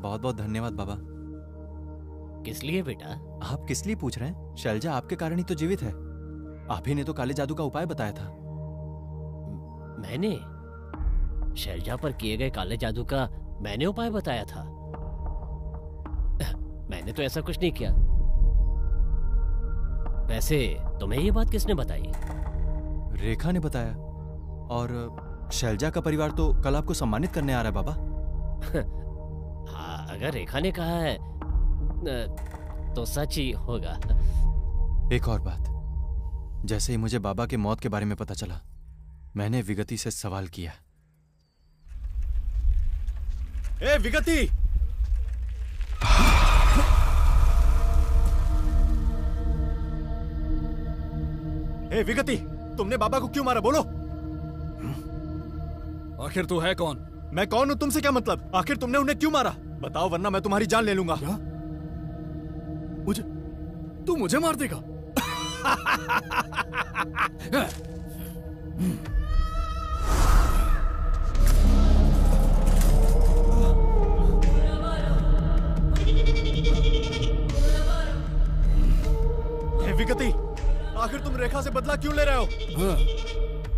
बहुत बहुत धन्यवाद बाबा। किस लिए बेटा? आप किस लिए पूछ रहे हैं? शैलजा आपके कारण ही तो जीवित है। आप ही ने तो काले जादू का उपाय बताया था। मैंने? शैलजा पर किए गए काले जादू का मैंने उपाय बताया था? मैंने तो ऐसा कुछ नहीं किया। वैसे तुम्हें ये बात किसने बताई? रेखा ने बताया। और शैलजा का परिवार तो कल आपको सम्मानित करने आ रहा है बाबा। हाँ, अगर रेखा ने कहा है तो सच ही होगा। एक और बात, जैसे ही मुझे बाबा के मौत के बारे में पता चला, मैंने विगति से सवाल किया। ए विगति! ए विगति, तुमने बाबा को क्यों मारा? बोलो। आखिर तू है कौन? मैं कौन हूं तुमसे क्या मतलब? आखिर तुमने उन्हें क्यों मारा? बताओ, वरना मैं तुम्हारी जान ले लूंगा। क्या? तू मुझे मार देगा? विगति, आखिर तुम रेखा से बदला क्यों ले रहे हो? हाँ,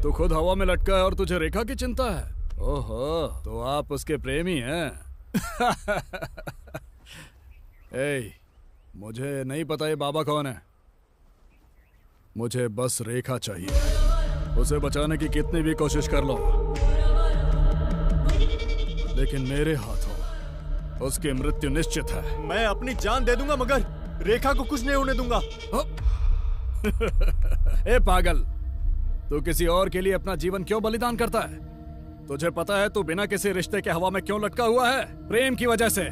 तू खुद हवा में लटका है और तुझे रेखा की चिंता है। ओहो, तो आप उसके प्रेमी हैं। ए, मुझे नहीं पता ये बाबा कौन है। मुझे बस रेखा चाहिए। उसे बचाने की कितनी भी कोशिश कर लो, लेकिन मेरे हाथों उसकी मृत्यु निश्चित है। मैं अपनी जान दे दूंगा, मगर रेखा को कुछ नहीं होने दूंगा। ए पागल, तू किसी और के लिए अपना जीवन क्यों बलिदान करता है? तुझे पता है तू बिना किसी रिश्ते के हवा में क्यों लटका हुआ है? प्रेम की वजह से।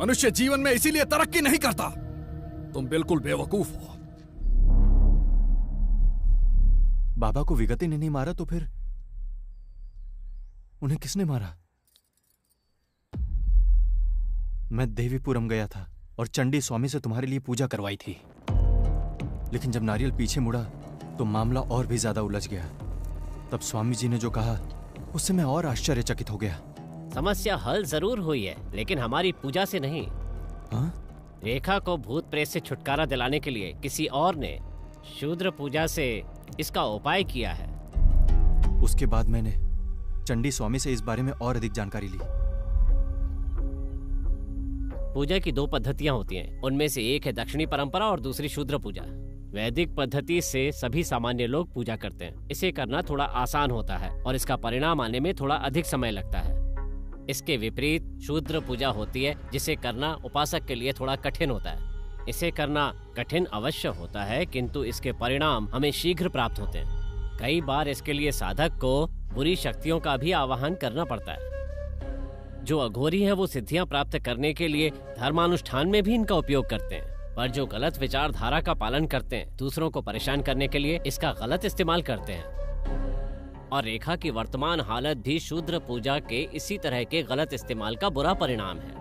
मनुष्य जीवन में इसीलिए तरक्की नहीं करता। तुम बिल्कुल बेवकूफ हो। बाबा को विगति ने नहीं मारा तो फिर उन्हें किसने मारा? मैं देवीपुरम गया था और चंडी स्वामी से तुम्हारे लिए पूजा करवाई थी, लेकिन जब नारियल पीछे मुड़ा तो मामला और भी ज्यादा उलझ गया। तब स्वामी जी ने जो कहा उससे मैं और आश्चर्यचकित हो गया। समस्या हल जरूर हुई है, लेकिन हमारी पूजा से नहीं। हाँ? रेखा को भूत प्रेत से छुटकारा दिलाने के लिए किसी और ने शूद्र पूजा से इसका उपाय किया है। उसके बाद मैंने चंडी स्वामी से इस बारे में और अधिक जानकारी ली। पूजा की 2 पद्धतियां होती हैं। उनमें से एक है दक्षिणी परंपरा और दूसरी शूद्र पूजा। वैदिक पद्धति से सभी सामान्य लोग पूजा करते हैं। इसे करना थोड़ा आसान होता है और इसका परिणाम आने में थोड़ा अधिक समय लगता है। इसके विपरीत शूद्र पूजा होती है, जिसे करना उपासक के लिए थोड़ा कठिन होता है। इसे करना कठिन अवश्य होता है, किंतु इसके परिणाम हमें शीघ्र प्राप्त होते हैं। कई बार इसके लिए साधक को बुरी शक्तियों का भी आवाहन करना पड़ता है। जो अघोरी हैं वो सिद्धियां प्राप्त करने के लिए धर्मानुष्ठान में भी इनका उपयोग करते हैं, पर जो गलत विचारधारा का पालन करते हैं, दूसरों को परेशान करने के लिए इसका गलत इस्तेमाल करते हैं। और रेखा की वर्तमान हालत भी शूद्र पूजा के इसी तरह के गलत इस्तेमाल का बुरा परिणाम है।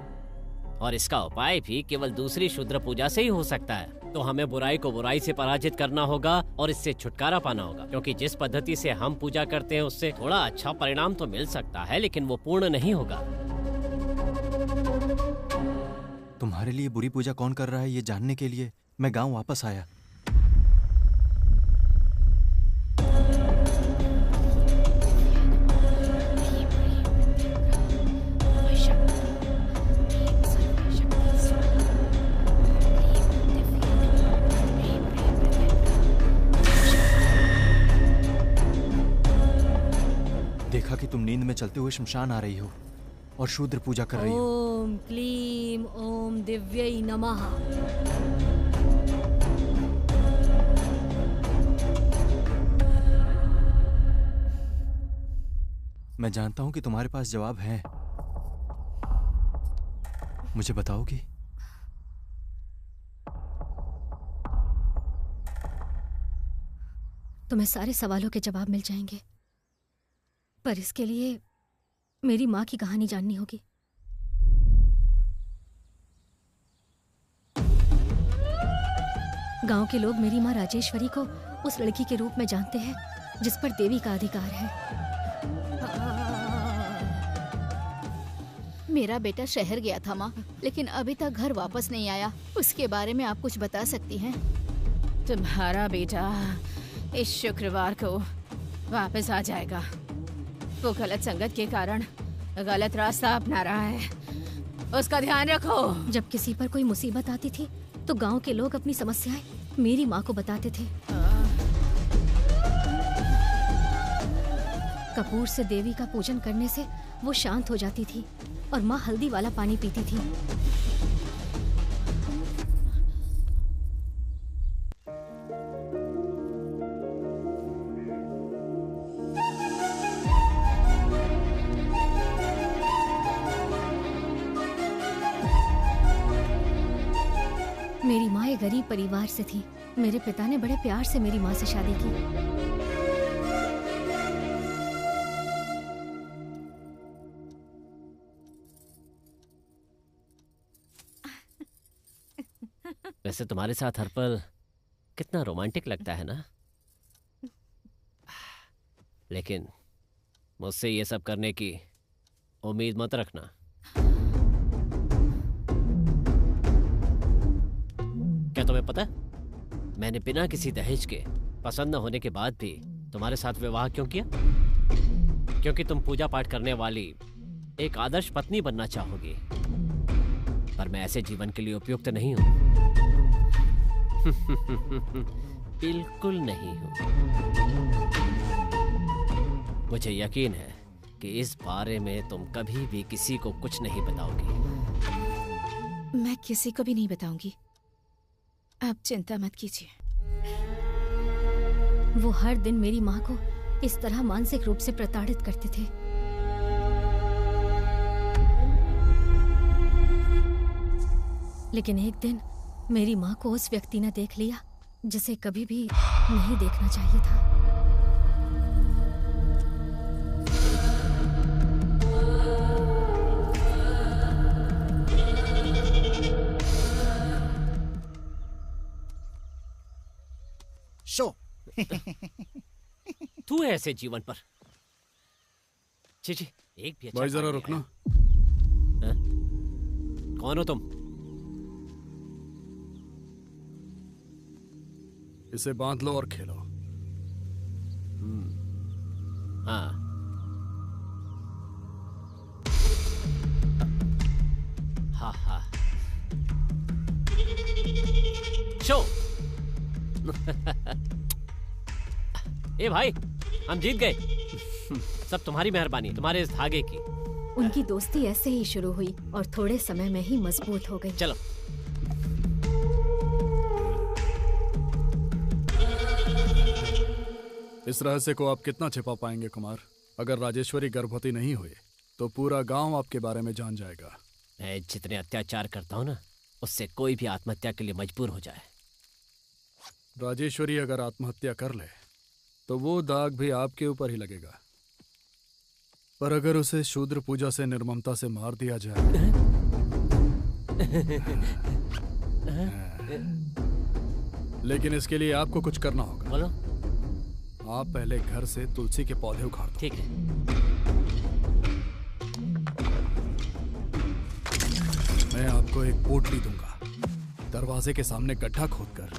और इसका उपाय भी केवल दूसरी शूद्र पूजा से ही हो सकता है। तो हमें बुराई को बुराई से पराजित करना होगा और इससे छुटकारा पाना होगा, क्योंकि जिस पद्धति से हम पूजा करते हैं उससे थोड़ा अच्छा परिणाम तो मिल सकता है, लेकिन वो पूर्ण नहीं होगा। तुम्हारे लिए बुरी पूजा कौन कर रहा है ये जानने के लिए मैं गांव वापस आया। देखा कि तुम नींद में चलते हुए शमशान आ रही हो और शूद्र पूजा कर रही हो। ओम क्लीम ओम दिव्यै नमः। मैं जानता हूं कि तुम्हारे पास जवाब है, मुझे बताओगी? तुम्हें सारे सवालों के जवाब मिल जाएंगे, पर इसके लिए मेरी माँ की कहानी जाननी होगी। गांव के लोग मेरी माँ राजेश्वरी को उस लड़की के रूप में जानते हैं जिस पर देवी का अधिकार है। मेरा बेटा शहर गया था माँ, लेकिन अभी तक घर वापस नहीं आया। उसके बारे में आप कुछ बता सकती हैं? तुम्हारा बेटा इस शुक्रवार को वापस आ जाएगा। वो गलत संगत के कारण गलत रास्ता अपना रहा है, उसका ध्यान रखो। जब किसी पर कोई मुसीबत आती थी तो गांव के लोग अपनी समस्याएं मेरी माँ को बताते थे। कपूर से देवी का पूजन करने से वो शांत हो जाती थी और माँ हल्दी वाला पानी पीती थी। मेरी माँ एक गरीब परिवार से थी। मेरे पिता ने बड़े प्यार से मेरी माँ से शादी की। वैसे तुम्हारे साथ हर पल कितना रोमांटिक लगता है ना, लेकिन मुझसे ये सब करने की उम्मीद मत रखना। क्या तुम्हें पता है मैंने बिना किसी दहेज के, पसंद न होने के बाद भी तुम्हारे साथ विवाह क्यों किया? क्योंकि तुम पूजा पाठ करने वाली एक आदर्श पत्नी बनना चाहोगी, पर मैं ऐसे जीवन के लिए उपयुक्त नहीं हूं। बिल्कुल नहीं हूं। मुझे यकीन है कि इस बारे में तुम कभी भी किसी को कुछ नहीं बताओगी। मैं किसी को भी नहीं बताऊंगी, आप चिंता मत कीजिए। वो हर दिन मेरी माँ को इस तरह मानसिक रूप से प्रताड़ित करते थे। लेकिन एक दिन मेरी माँ को उस व्यक्ति ने देख लिया जिसे कभी भी नहीं देखना चाहिए था। शो तू है ऐसे जीवन पर। जी एक भी अच्छा भाई जरा रुकना। कौन हो तुम? इसे बांध लो और खेलो। हाँ। हा हा। शो। ए भाई, हम जीत गए। सब तुम्हारी मेहरबानी, तुम्हारे इस धागे की। उनकी दोस्ती ऐसे ही शुरू हुई और थोड़े समय में ही मजबूत हो गई। चलो। इस रहस्य को आप कितना छिपा पाएंगे कुमार? अगर राजेश्वरी गर्भवती नहीं हुई तो पूरा गांव आपके बारे में जान जाएगा। मैं जितने अत्याचार करता हूँ ना, उससे कोई भी आत्महत्या के लिए मजबूर हो जाए। राजेश्वरी अगर आत्महत्या कर ले तो वो दाग भी आपके ऊपर ही लगेगा, पर अगर उसे शूद्र पूजा से निर्ममता से मार दिया जाए लेकिन इसके लिए आपको कुछ करना होगा। बोलो। आप पहले घर से तुलसी के पौधे उखाड़ दो। ठीक है। मैं आपको एक पोटली दूंगा। दरवाजे के सामने गड्ढा खोदकर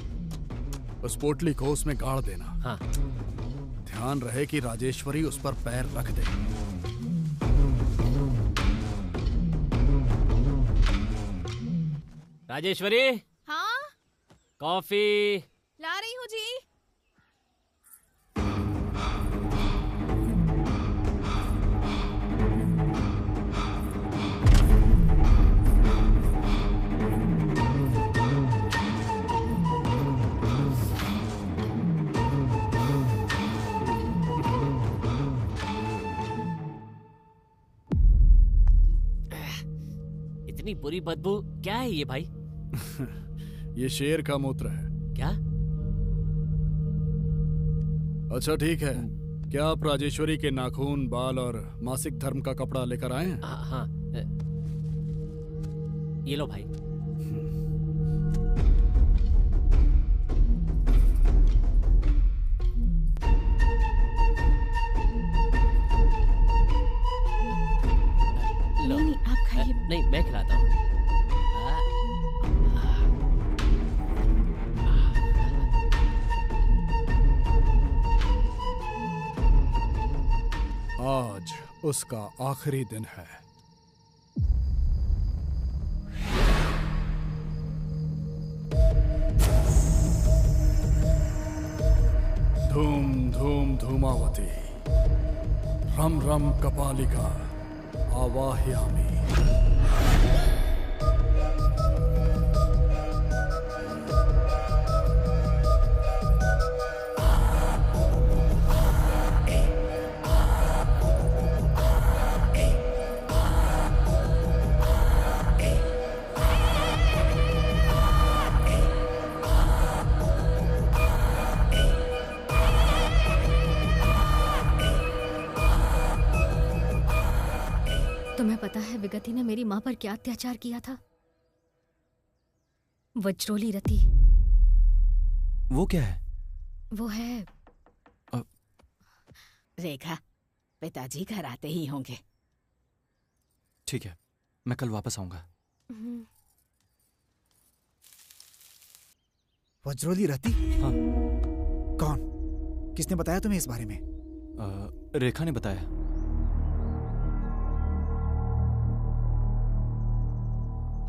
उस पोटली को उसमें गाड़ देना। हाँ। ध्यान रहे कि राजेश्वरी उस पर पैर रख दे। राजेश्वरी। हाँ, कॉफी ला रही हूँ जी। इतनी बुरी बदबू क्या है ये भाई? ये शेर का मूत्र है। क्या? अच्छा ठीक है, क्या आप राजेश्वरी के नाखून, बाल और मासिक धर्म का कपड़ा लेकर आए हैं? हाँ, ये लो भाई। नहीं, आप खाइए। नहीं, मैं खिलाता हूँ। आज उसका आखिरी दिन है। धूम धूम धूमावती, रम रम कपालिका, आवाहयामि। तुम्हें पता है विगति ने मेरी माँ पर क्या अत्याचार किया था? वज्रोली रति। वो क्या है? वो है रेखा, पिताजी घर आते ही होंगे। ठीक है, मैं कल वापस आऊंगा। वज्रोली रति? हाँ। कौन? किसने बताया तुम्हें इस बारे में? रेखा ने बताया।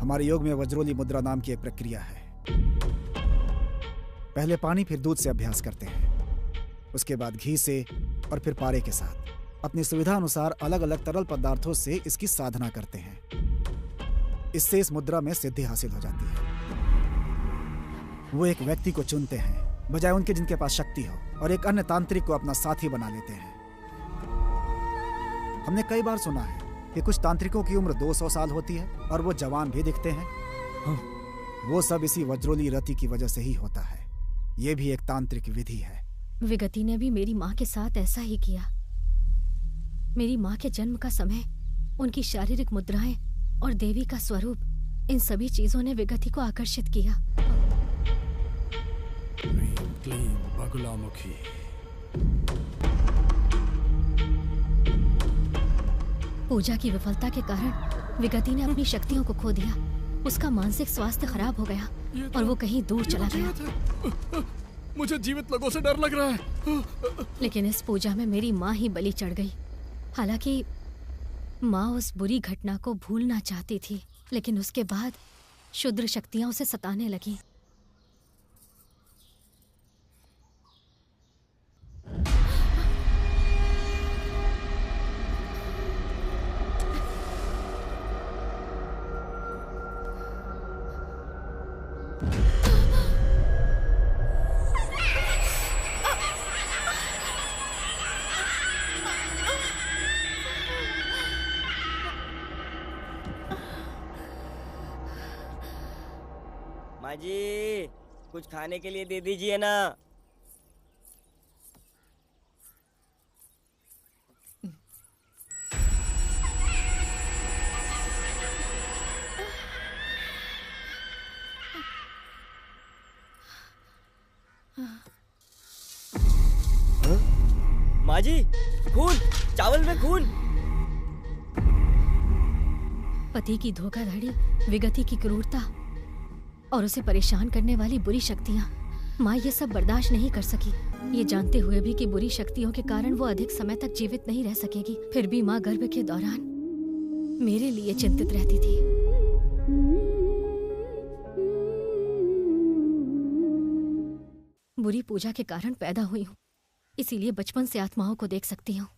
हमारे योग में वज्रोली मुद्रा नाम की एक प्रक्रिया है। पहले पानी फिर दूध से अभ्यास करते हैं, उसके बाद घी से और फिर पारे के साथ अपनी सुविधा अनुसार अलग अलग तरल पदार्थों से इसकी साधना करते हैं। इससे इस मुद्रा में सिद्धि हासिल हो जाती है। वो एक व्यक्ति को चुनते हैं बजाय उनके जिनके पास शक्ति हो, और एक अन्य तांत्रिक को अपना साथी बना लेते हैं। हमने कई बार सुना है कि कुछ तांत्रिकों की उम्र 200 साल होती है और वो जवान भी दिखते हैं। हाँ, वो सब इसी वज्रोली रति की वजह से ही होता है। ये भी एक तांत्रिक विधि है। विगति ने भी मेरी माँ के साथ ऐसा ही किया। मेरी माँ के जन्म का समय, उनकी शारीरिक मुद्राएं और देवी का स्वरूप, इन सभी चीजों ने विगति को आकर्षित किया। क्लीं बगुलामुखी। पूजा की विफलता के कारण विगति ने अपनी शक्तियों को खो दिया। उसका मानसिक स्वास्थ्य खराब हो गया और वो कहीं दूर चला गया। मुझे जीवित लोगों से डर लग रहा है। लेकिन इस पूजा में मेरी माँ ही बलि चढ़ गई। हालांकि माँ उस बुरी घटना को भूलना चाहती थी, लेकिन उसके बाद क्षुद्र शक्तियां उसे सताने लगी। माँ जी, कुछ खाने के लिए दे दीजिए ना। माँ जी, खून, चावल में खून। पति की धोखाधड़ी, विगति की क्रूरता और उसे परेशान करने वाली बुरी शक्तियाँ। माँ ये सब बर्दाश्त नहीं कर सकी, ये जानते हुए भी कि बुरी शक्तियों के कारण वो अधिक समय तक जीवित नहीं रह सकेगी। फिर भी माँ गर्भ के दौरान मेरे लिए चिंतित रहती थी। बुरी पूजा के कारण पैदा हुई हूँ, इसीलिए बचपन से आत्माओं को देख सकती हूँ।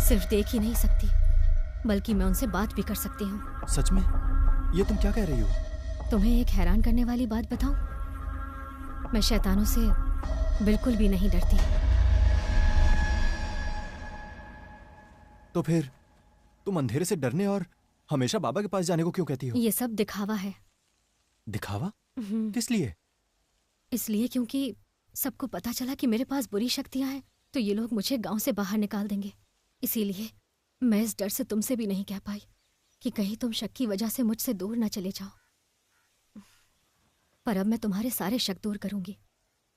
सिर्फ देख ही नहीं सकती, बल्कि मैं उनसे बात भी कर सकती हूँ। सच में? ये तुम क्या कह रही हो? तुम्हें एक हैरान करने वाली बात बताऊं? मैं शैतानों से बिल्कुल भी नहीं डरती। तो फिर तुम अंधेरे से डरने और हमेशा बाबा के पास जाने को क्यों कहती हो? ये सब दिखावा है। दिखावा? किस लिए? इसलिए क्योंकि सबको पता चला कि मेरे पास बुरी शक्तियां हैं, तो ये लोग मुझे गांव से बाहर निकाल देंगे। इसीलिए मैं इस डर से तुमसे भी नहीं कह पाई कि कहीं तुम शक की वजह से मुझसे दूर न चले जाओ। पर अब मैं तुम्हारे सारे शक दूर करूंगी।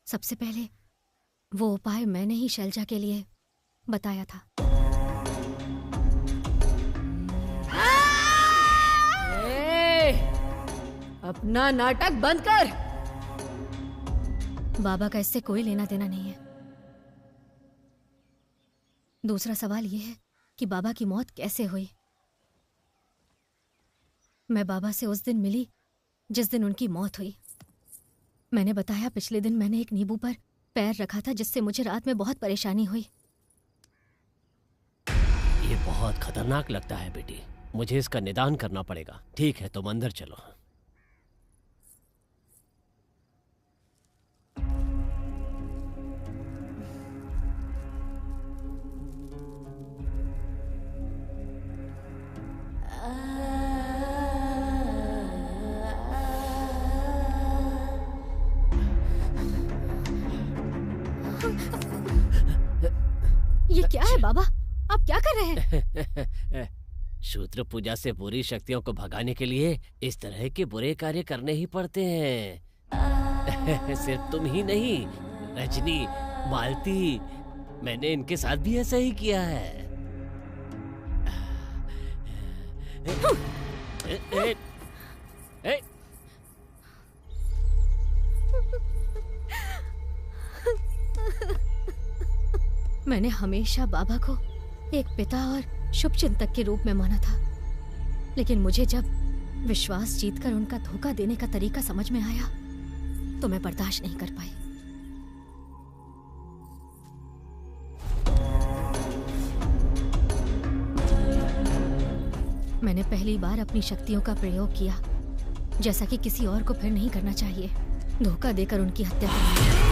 सबसे पहले वो उपाय मैंने ही शैलजा के लिए बताया था। अपना नाटक बंद कर। बाबा का इससे कोई लेना देना नहीं है। दूसरा सवाल यह है कि बाबा की मौत कैसे हुई। मैं बाबा से उस दिन मिली जिस दिन उनकी मौत हुई। मैंने बताया पिछले दिन मैंने एक नींबू पर पैर रखा था जिससे मुझे रात में बहुत परेशानी हुई। ये बहुत खतरनाक लगता है बेटी, मुझे इसका निदान करना पड़ेगा। ठीक है, तुम अंदर चलो। ये क्या है बाबा, आप क्या कर रहे हैं? शूद्र पूजा से बुरी शक्तियों को भगाने के लिए इस तरह के बुरे कार्य करने ही पड़ते हैं। सिर्फ तुम ही नहीं, रजनी, मालती, मैंने इनके साथ भी ऐसा ही किया है। मैंने हमेशा बाबा को एक पिता और शुभचिंतक के रूप में माना था, लेकिन मुझे जब विश्वास जीतकर उनका धोखा देने का तरीका समझ में आया तो मैं बर्दाश्त नहीं कर पाई। मैंने पहली बार अपनी शक्तियों का प्रयोग किया, जैसा कि किसी और को फिर नहीं करना चाहिए, धोखा देकर उनकी हत्या करना।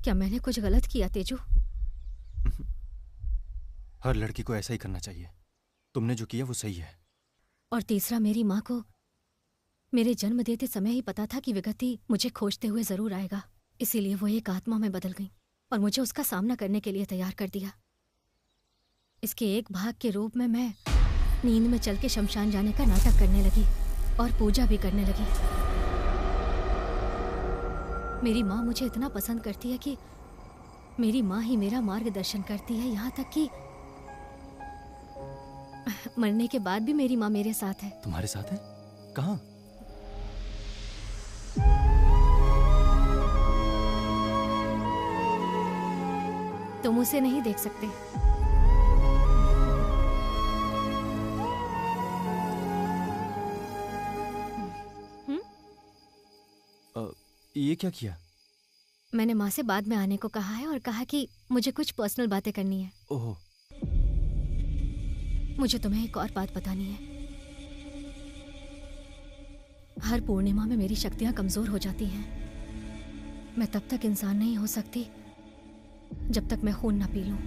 क्या मैंने कुछ गलत किया तेजू? हर लड़की को ऐसा ही करना चाहिए। तुमने जो किया वो सही है। और तीसरा, मेरी माँ को मेरे जन्म देते समय ही पता था कि विगति मुझे खोजते हुए जरूर आएगा, इसीलिए वो एक आत्मा में बदल गई और मुझे उसका सामना करने के लिए तैयार कर दिया। इसके एक भाग के रूप में मैं नींद में चल के शमशान जाने का नाटक करने लगी और पूजा भी करने लगी। मेरी माँ मुझे इतना पसंद करती है कि मेरी माँ ही मेरा मार्गदर्शन करती है, यहाँ तक कि मरने के बाद भी मेरी माँ मेरे साथ है। तुम्हारे साथ है? कहाँ? तुम उसे नहीं देख सकते। ये क्या किया? मैंने माँ से बाद में आने को कहा है और कहा कि मुझे कुछ पर्सनल बातें करनी है। ओह। मुझे तुम्हें एक और बात बतानी है। हर पूर्णिमा में मेरी शक्तियां कमजोर हो जाती हैं। मैं तब तक इंसान नहीं हो सकती जब तक मैं खून ना पी लूं।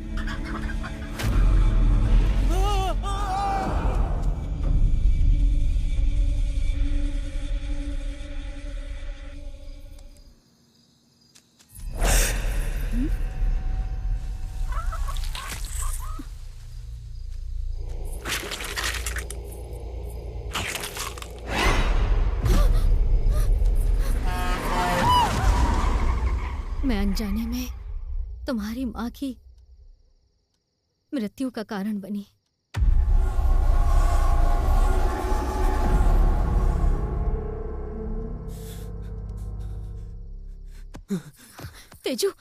मैं अनजाने में तुम्हारी माँ की मृत्यु का कारण बनी। तेजू,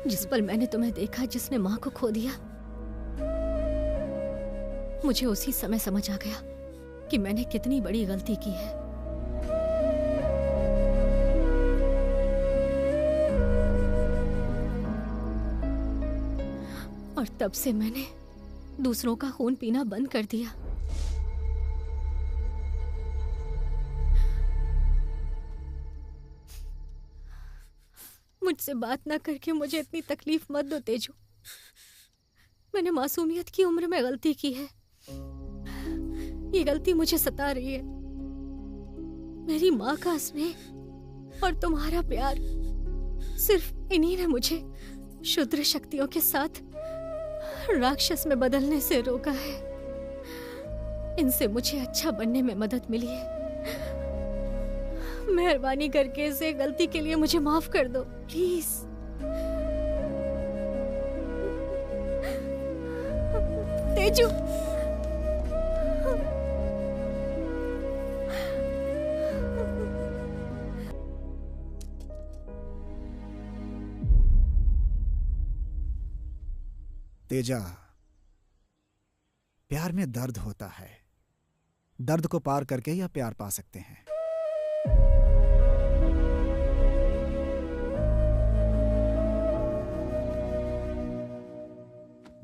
जिस पल मैंने तुम्हें देखा जिसने माँ को खो दिया, मुझे उसी समय समझ आ गया कि मैंने कितनी बड़ी गलती की है। और तब से मैंने दूसरों का खून पीना बंद कर दिया। मुझसे बात ना करके मुझे इतनी तकलीफ मत दो तेजू। मैंने मासूमियत की उम्र में गलती की है। ये गलती मुझे सता रही है। मेरी माँ का स्नेह और तुम्हारा प्यार, सिर्फ इन्हीं ने मुझे क्षुद्र शक्तियों के साथ राक्षस में बदलने से रोका है। इनसे मुझे अच्छा बनने में मदद मिली है। मेहरबानी करके इसे गलती के लिए मुझे माफ कर दो, प्लीज। तेजू, तेजा, प्यार में दर्द होता है। दर्द को पार करके ही आप प्यार पा सकते हैं।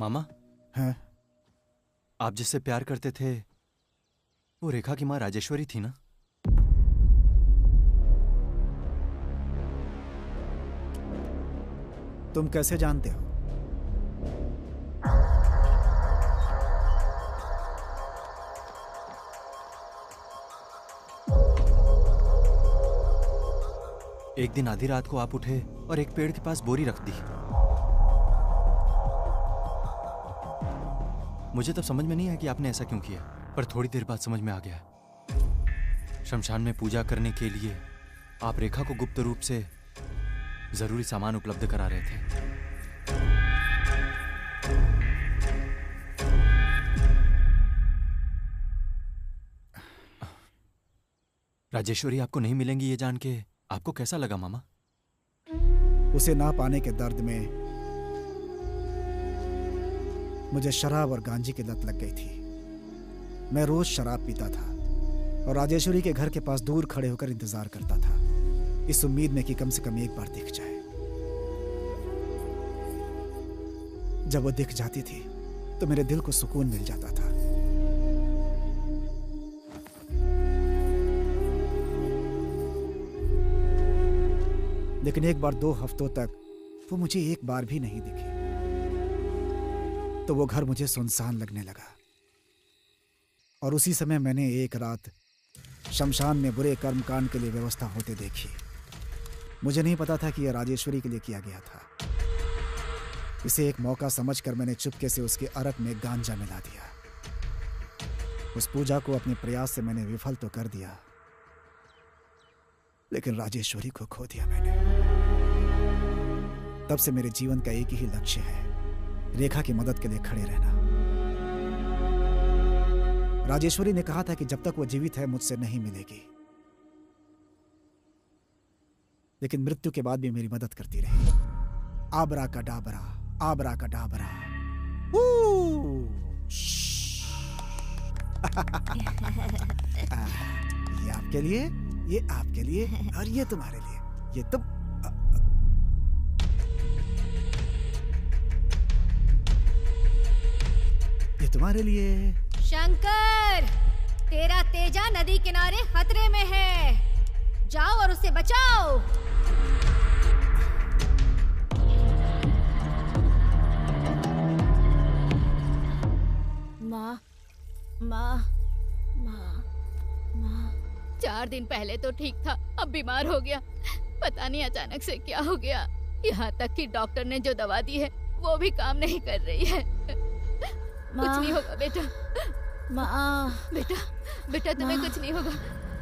मामा, हैं? आप जिससे प्यार करते थे वो रेखा की माँ राजेश्वरी थी ना? तुम कैसे जानते हो? एक दिन आधी रात को आप उठे और एक पेड़ के पास बोरी रख दी। मुझे तब समझ में नहीं आया कि आपने ऐसा क्यों किया, पर थोड़ी देर बाद समझ में आ गया। शमशान में पूजा करने के लिए आप रेखा को गुप्त रूप से जरूरी सामान उपलब्ध करा रहे थे। राजेश्वरी आपको नहीं मिलेंगी ये जान के आपको कैसा लगा मामा? उसे ना पाने के दर्द में मुझे शराब और गांजे की लत लग गई थी। मैं रोज शराब पीता था और राजेश्वरी के घर के पास दूर खड़े होकर इंतजार करता था, इस उम्मीद में कि कम से कम एक बार दिख जाए। जब वो दिख जाती थी तो मेरे दिल को सुकून मिल जाता था। लेकिन एक बार 2 हफ्तों तक वो मुझे एक बार भी नहीं दिखी, तो वो घर मुझे सुनसान लगने लगा। और उसी समय मैंने एक रात शमशान में बुरे कर्मकांड के लिए व्यवस्था होते देखी। मुझे नहीं पता था कि यह राजेश्वरी के लिए किया गया था। इसे एक मौका समझकर मैंने चुपके से उसके अरक में गांजा मिला दिया। उस पूजा को अपने प्रयास से मैंने विफल तो कर दिया, लेकिन राजेश्वरी को खो दिया मैंने। तब से मेरे जीवन का एक ही लक्ष्य है, रेखा की मदद के लिए खड़े रहना। राजेश्वरी ने कहा था कि जब तक वो जीवित है मुझसे नहीं मिलेगी, लेकिन मृत्यु के बाद भी मेरी मदद करती रही। आबरा का डाबरा, आबरा का डाबरा। ये आपके लिए, ये आपके लिए और ये तुम्हारे लिए। ये तुम ये तुम्हारे लिए। शंकर, तेरा तेजा नदी किनारे खतरे में है। जाओ और उसे बचाओ। माँ, माँ, माँ, माँ। 4 दिन पहले तो ठीक था, अब बीमार हो गया। पता नहीं अचानक से क्या हो गया। यहाँ तक कि डॉक्टर ने जो दवा दी है वो भी काम नहीं कर रही है। कुछ नहीं होगा बेटा। माँ, बेटा, बेटा तुम्हें कुछ नहीं होगा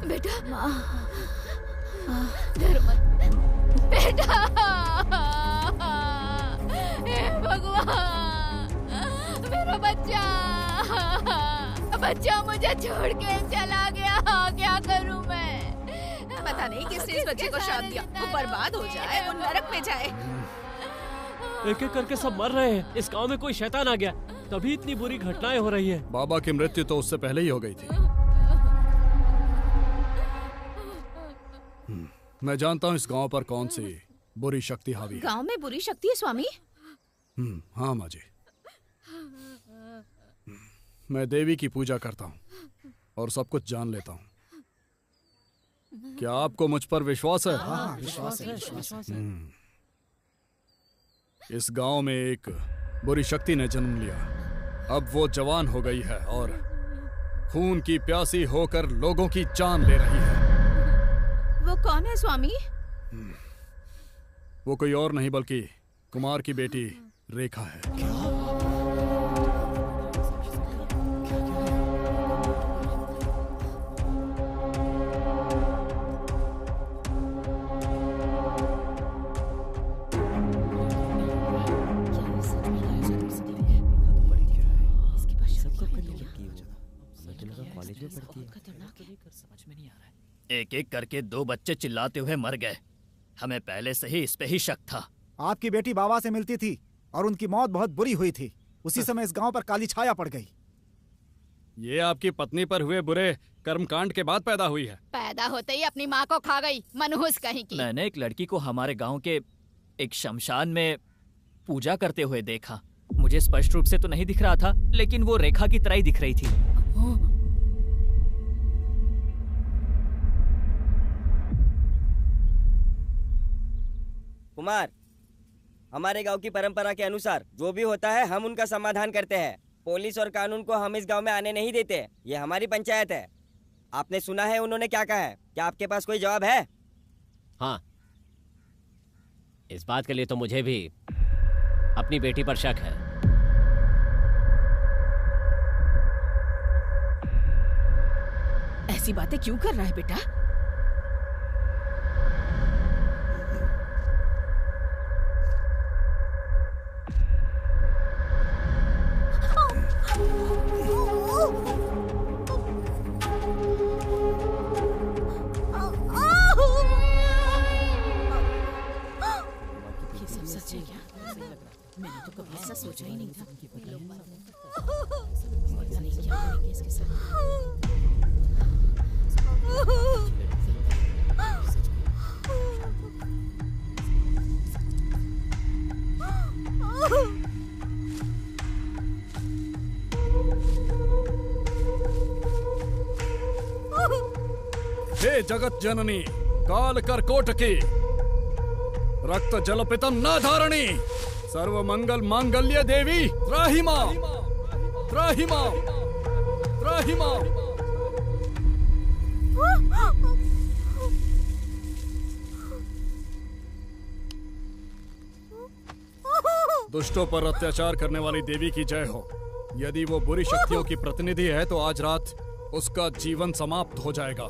बेटा। माँ, डरो मत बेटा। हे भगवान, मेरा बच्चा, बच्चा मुझे छोड़ के चला गया। क्या करूं मैं? पता नहीं किसने इस बच्चे को शाप दिया। वो बर्बाद हो जाए, वो नरक में जाए। एक एक करके सब मर रहे हैं। इस गांव में कोई शैतान आ गया, तभी इतनी बुरी घटनाएं हो रही है। बाबा की मृत्यु तो उससे पहले ही हो गई थी। मैं जानता हूँ इस गांव पर कौन सी बुरी शक्ति हावी है। गांव में बुरी शक्ति है स्वामी? हाँ माँ जी। मैं देवी की पूजा करता हूँ और सब कुछ जान लेता हूँ। क्या आपको मुझ पर विश्वास है? हाँ, विश्वास है। इस गांव में एक बुरी शक्ति ने जन्म लिया। अब वो जवान हो गई है और खून की प्यासी होकर लोगों की जान ले रही है। वो कौन है स्वामी? वो कोई और नहीं बल्कि कुमार की बेटी रेखा है। एक एक करके 2 बच्चे चिल्लाते हुए मर गए। हमें पहले से ही इस पे ही शक था। आपकी बेटी बाबा से मिलती थी और उनकी मौत बहुत बुरी हुई थी। उसी समय इस गांव पर काली छाया पड़ गई। ये आपकी पत्नी पर हुए बुरे कर्मकांड के बाद पैदा हुई है। पैदा होते ही अपनी माँ को खा गई, मनहूस कहीं की। मैंने एक लड़की को हमारे गांव के एक शमशान में पूजा करते हुए देखा। मुझे स्पष्ट रूप से तो नहीं दिख रहा था, लेकिन वो रेखा की तरह ही दिख रही थी। कुमार, हमारे गांव की परंपरा के अनुसार जो भी होता है हम उनका समाधान करते हैं। पुलिस और कानून को हम इस गांव में आने नहीं देते। ये हमारी पंचायत है। आपने सुना है उन्होंने क्या कहा है? क्या आपके पास कोई जवाब है? हाँ, इस बात के लिए तो मुझे भी अपनी बेटी पर शक है। ऐसी बातें क्यों कर रहा है बेटा? मैंने तो कभी ऐसा सोचा ही नहीं था। हे जगत जननी काल करकोटकी रक्त जलपितम न धारणी सर्व मंगल मांगल्य देवी त्राहि मां त्राहि मां त्राहि मां। दुष्टों पर अत्याचार करने वाली देवी की जय हो। यदि वो बुरी शक्तियों की प्रतिनिधि है तो आज रात उसका जीवन समाप्त हो जाएगा,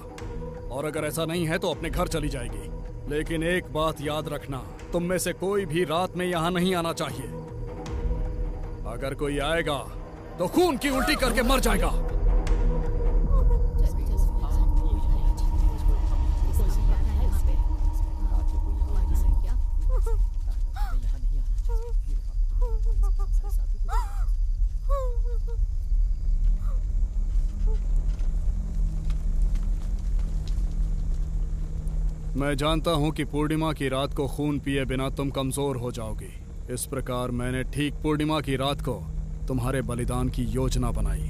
और अगर ऐसा नहीं है तो अपने घर चली जाएगी। लेकिन एक बात याद रखना, तुम में से कोई भी रात में यहाँ नहीं आना चाहिए। अगर कोई आएगा तो खून की उल्टी करके मर जाएगा। मैं जानता हूं कि पूर्णिमा की रात को खून पिए बिना तुम कमजोर हो जाओगी। इस प्रकार मैंने ठीक पूर्णिमा की रात को तुम्हारे बलिदान की योजना बनाई।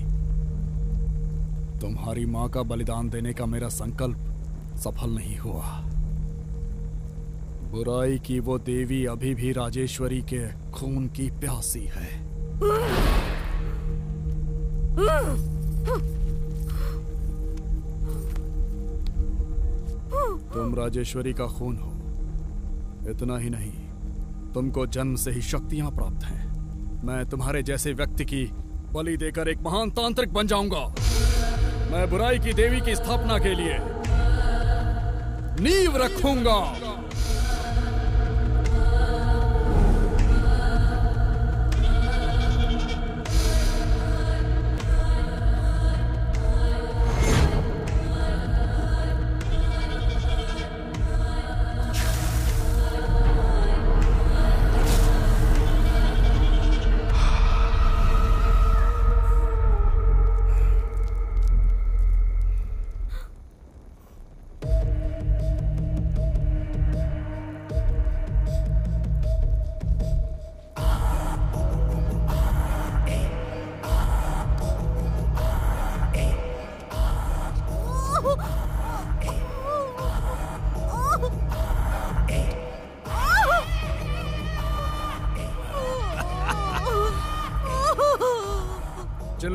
तुम्हारी मां का बलिदान देने का मेरा संकल्प सफल नहीं हुआ। बुराई की वो देवी अभी भी राजेश्वरी के खून की प्यासी है। तुम राजेश्वरी का खून हो। इतना ही नहीं, तुमको जन्म से ही शक्तियां प्राप्त हैं। मैं तुम्हारे जैसे व्यक्ति की बलि देकर एक महान तांत्रिक बन जाऊंगा। मैं बुराई की देवी की स्थापना के लिए नींव रखूंगा।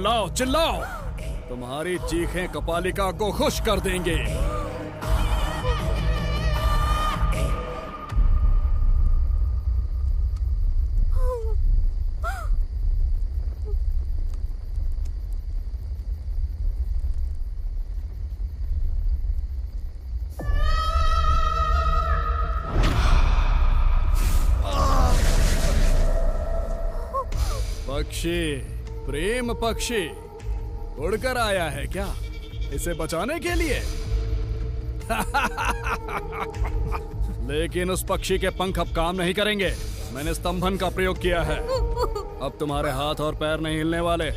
चिल्लाओ चिल्लाओ, तुम्हारी चीखें कपालिका को खुश कर देंगे। पक्षी, प्रेम पक्षी उड़कर आया है क्या इसे बचाने के लिए? लेकिन उस पक्षी के पंख अब काम नहीं करेंगे। मैंने स्तंभन का प्रयोग किया है। अब तुम्हारे हाथ और पैर नहीं हिलने वाले।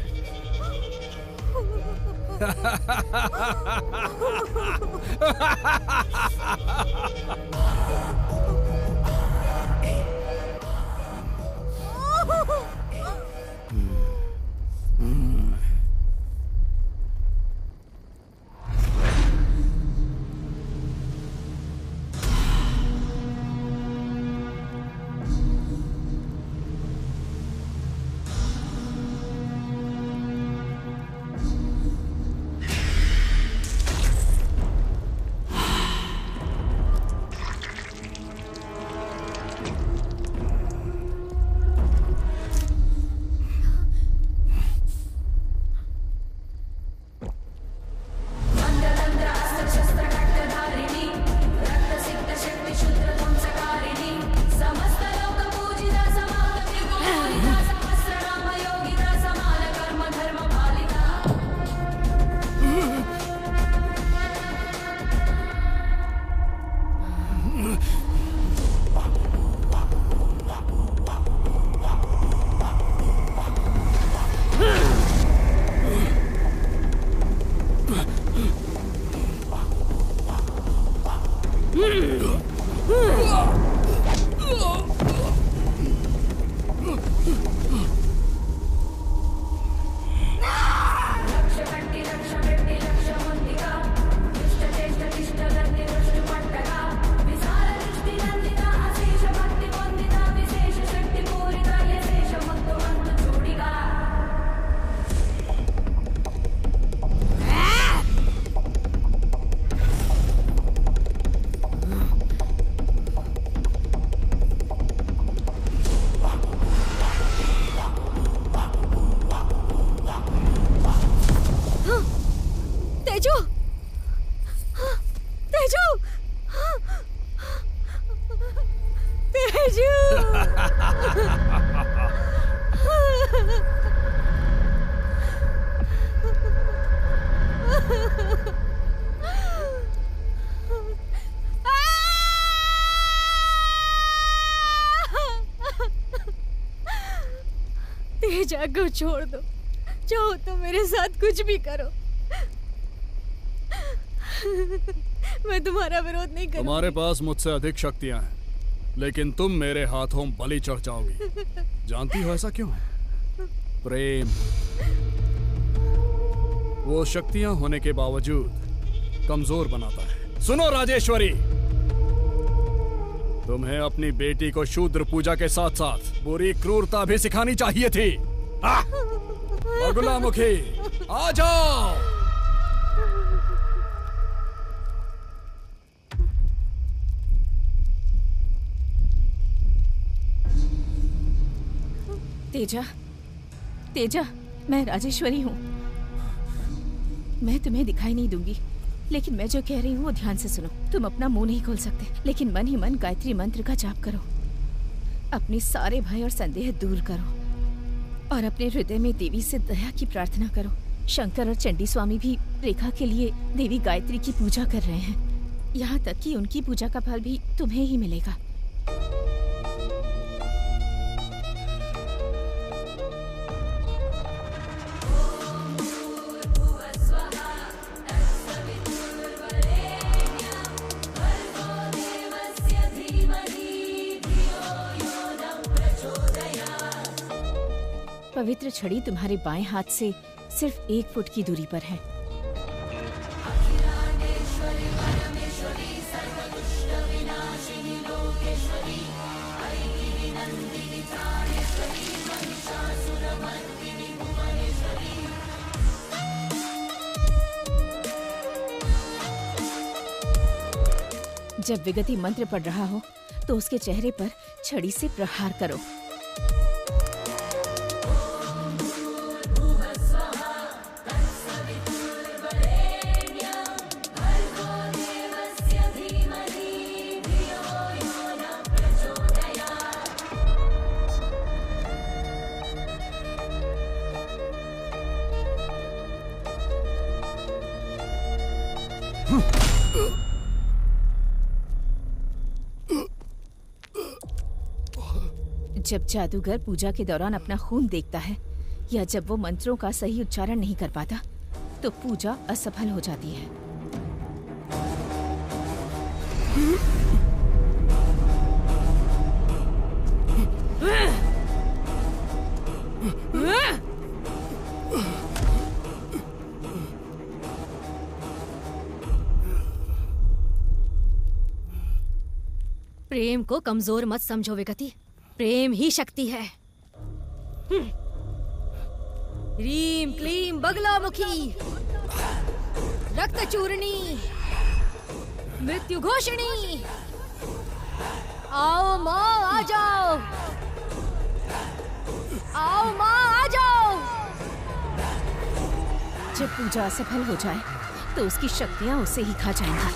तेजा को छोड़ दो, चाहो तो मेरे साथ कुछ भी करो। मैं तुम्हारा विरोध नहीं करूंगी। तुम्हारे पास मुझसे अधिक शक्तियां हैं, लेकिन तुम मेरे हाथों बलि चढ़ जाओगी। जानती हो ऐसा क्यों है? प्रेम। वो शक्तियां होने के बावजूद कमजोर बनाता है। सुनो राजेश्वरी, तुम्हें अपनी बेटी को शूद्र पूजा के साथ साथ बुरी क्रूरता भी सिखानी चाहिए थी। बगुलामुखी, आ जाओ। तेजा, तेजा, मैं राजेश्वरी हूँ। मैं तुम्हें दिखाई नहीं दूंगी, लेकिन मैं जो कह रही हूँ वो ध्यान से सुनो। तुम अपना मुंह नहीं खोल सकते, लेकिन मन ही मन गायत्री मंत्र का जाप करो। अपने सारे भय और संदेह दूर करो और अपने हृदय में देवी से दया की प्रार्थना करो। शंकर और चंडी स्वामी भी रेखा के लिए देवी गायत्री की पूजा कर रहे हैं। यहाँ तक कि उनकी पूजा का फल भी तुम्हें ही मिलेगा। पवित्र छड़ी तुम्हारे बाएं हाथ से सिर्फ 1 फुट की दूरी पर है। जब विगति मंत्र पढ़ रहा हो तो उसके चेहरे पर छड़ी से प्रहार करो। जब जादूगर पूजा के दौरान अपना खून देखता है या जब वो मंत्रों का सही उच्चारण नहीं कर पाता तो पूजा असफल हो जाती है। प्रेम को कमजोर मत समझो विगति, प्रेम ही शक्ति है। ह्रीम क्लीम बगलामुखी, रक्त चूर्णी, मृत्यु घोषणी। आओ माँ आ जाओ, आओ माँ आ जाओ। जब पूजा असफल हो जाए तो उसकी शक्तियाँ उसे ही खा जाएंगी।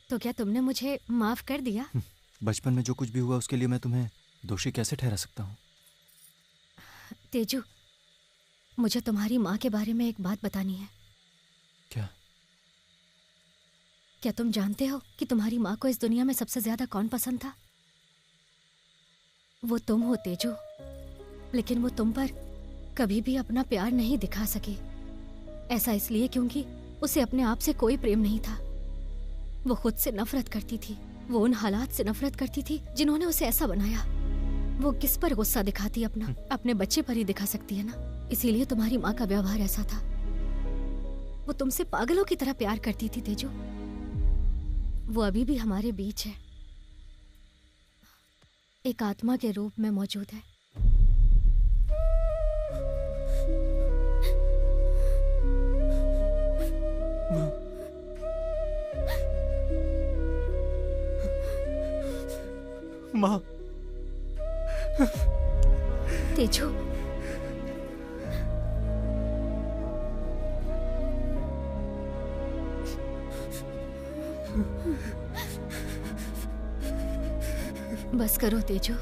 तो क्या तुमने मुझे माफ कर दिया? बचपन में जो कुछ भी हुआ उसके लिए मैं तुम्हें दोषी कैसे ठहरा सकता हूँ? तेजू, मुझे तुम्हारी माँ के बारे में एक बात बतानी है। क्या? क्या तुम जानते हो कि तुम्हारी माँ को इस दुनिया में सबसे ज्यादा कौन पसंद था? वो तुम हो तेजू, लेकिन वो तुम पर कभी भी अपना प्यार नहीं दिखा सकी। ऐसा इसलिए क्योंकि उसे अपने आप से कोई प्रेम नहीं था। वो खुद से नफरत करती थी, वो उन हालात से नफरत करती थी जिन्होंने उसे ऐसा बनाया। वो किस पर गुस्सा दिखाती अपने बच्चे पर ही दिखा सकती है ना। इसीलिए तुम्हारी माँ का व्यवहार ऐसा था। वो तुमसे पागलों की तरह प्यार करती थी तेजू। वो अभी भी हमारे बीच है, एक आत्मा के रूप में मौजूद है। माँ। तेजू, बस करो तेजू।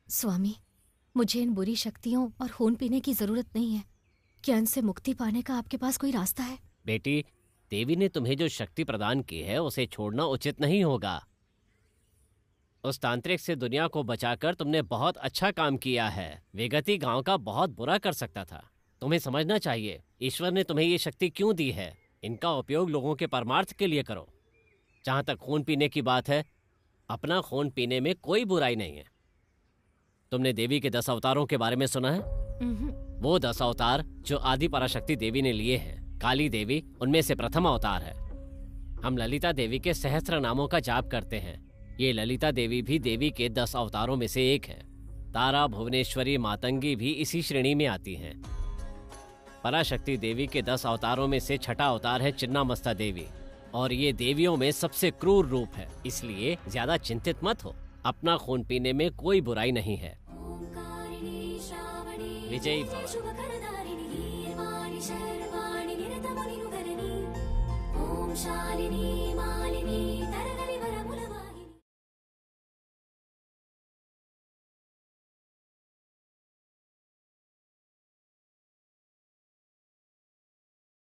स्वामी, मुझे इन बुरी शक्तियों और खून पीने की जरूरत नहीं है। क्या इनसे मुक्ति पाने का आपके पास कोई रास्ता है? बेटी, देवी ने तुम्हें जो शक्ति प्रदान की है उसे छोड़ना उचित नहीं होगा। उस तांत्रिक से दुनिया को बचाकर तुमने बहुत अच्छा काम किया है। विगति गांव का बहुत बुरा कर सकता था। तुम्हें समझना चाहिए ईश्वर ने तुम्हें ये शक्ति क्यों दी है। इनका उपयोग लोगों के परमार्थ के लिए करो। जहां तक खून पीने की बात है, अपना खून पीने में कोई बुराई नहीं है। तुमने देवी के 10 अवतारों के बारे में सुना है? वो 10 अवतार जो आदि पराशक्ति देवी ने लिए हैं। काली देवी उनमें से प्रथम अवतार है। हम ललिता देवी के सहस्त्र नामों का जाप करते हैं। ये ललिता देवी भी देवी के 10 अवतारों में से एक है। तारा, भुवनेश्वरी, मातंगी भी इसी श्रेणी में आती हैं। पराशक्ति देवी के 10 अवतारों में से छठा अवतार है चिन्नामस्ता देवी, और ये देवियों में सबसे क्रूर रूप है। इसलिए ज्यादा चिंतित मत हो। अपना खून पीने में कोई बुराई नहीं है। विजयी भव। शालिनी मालिनी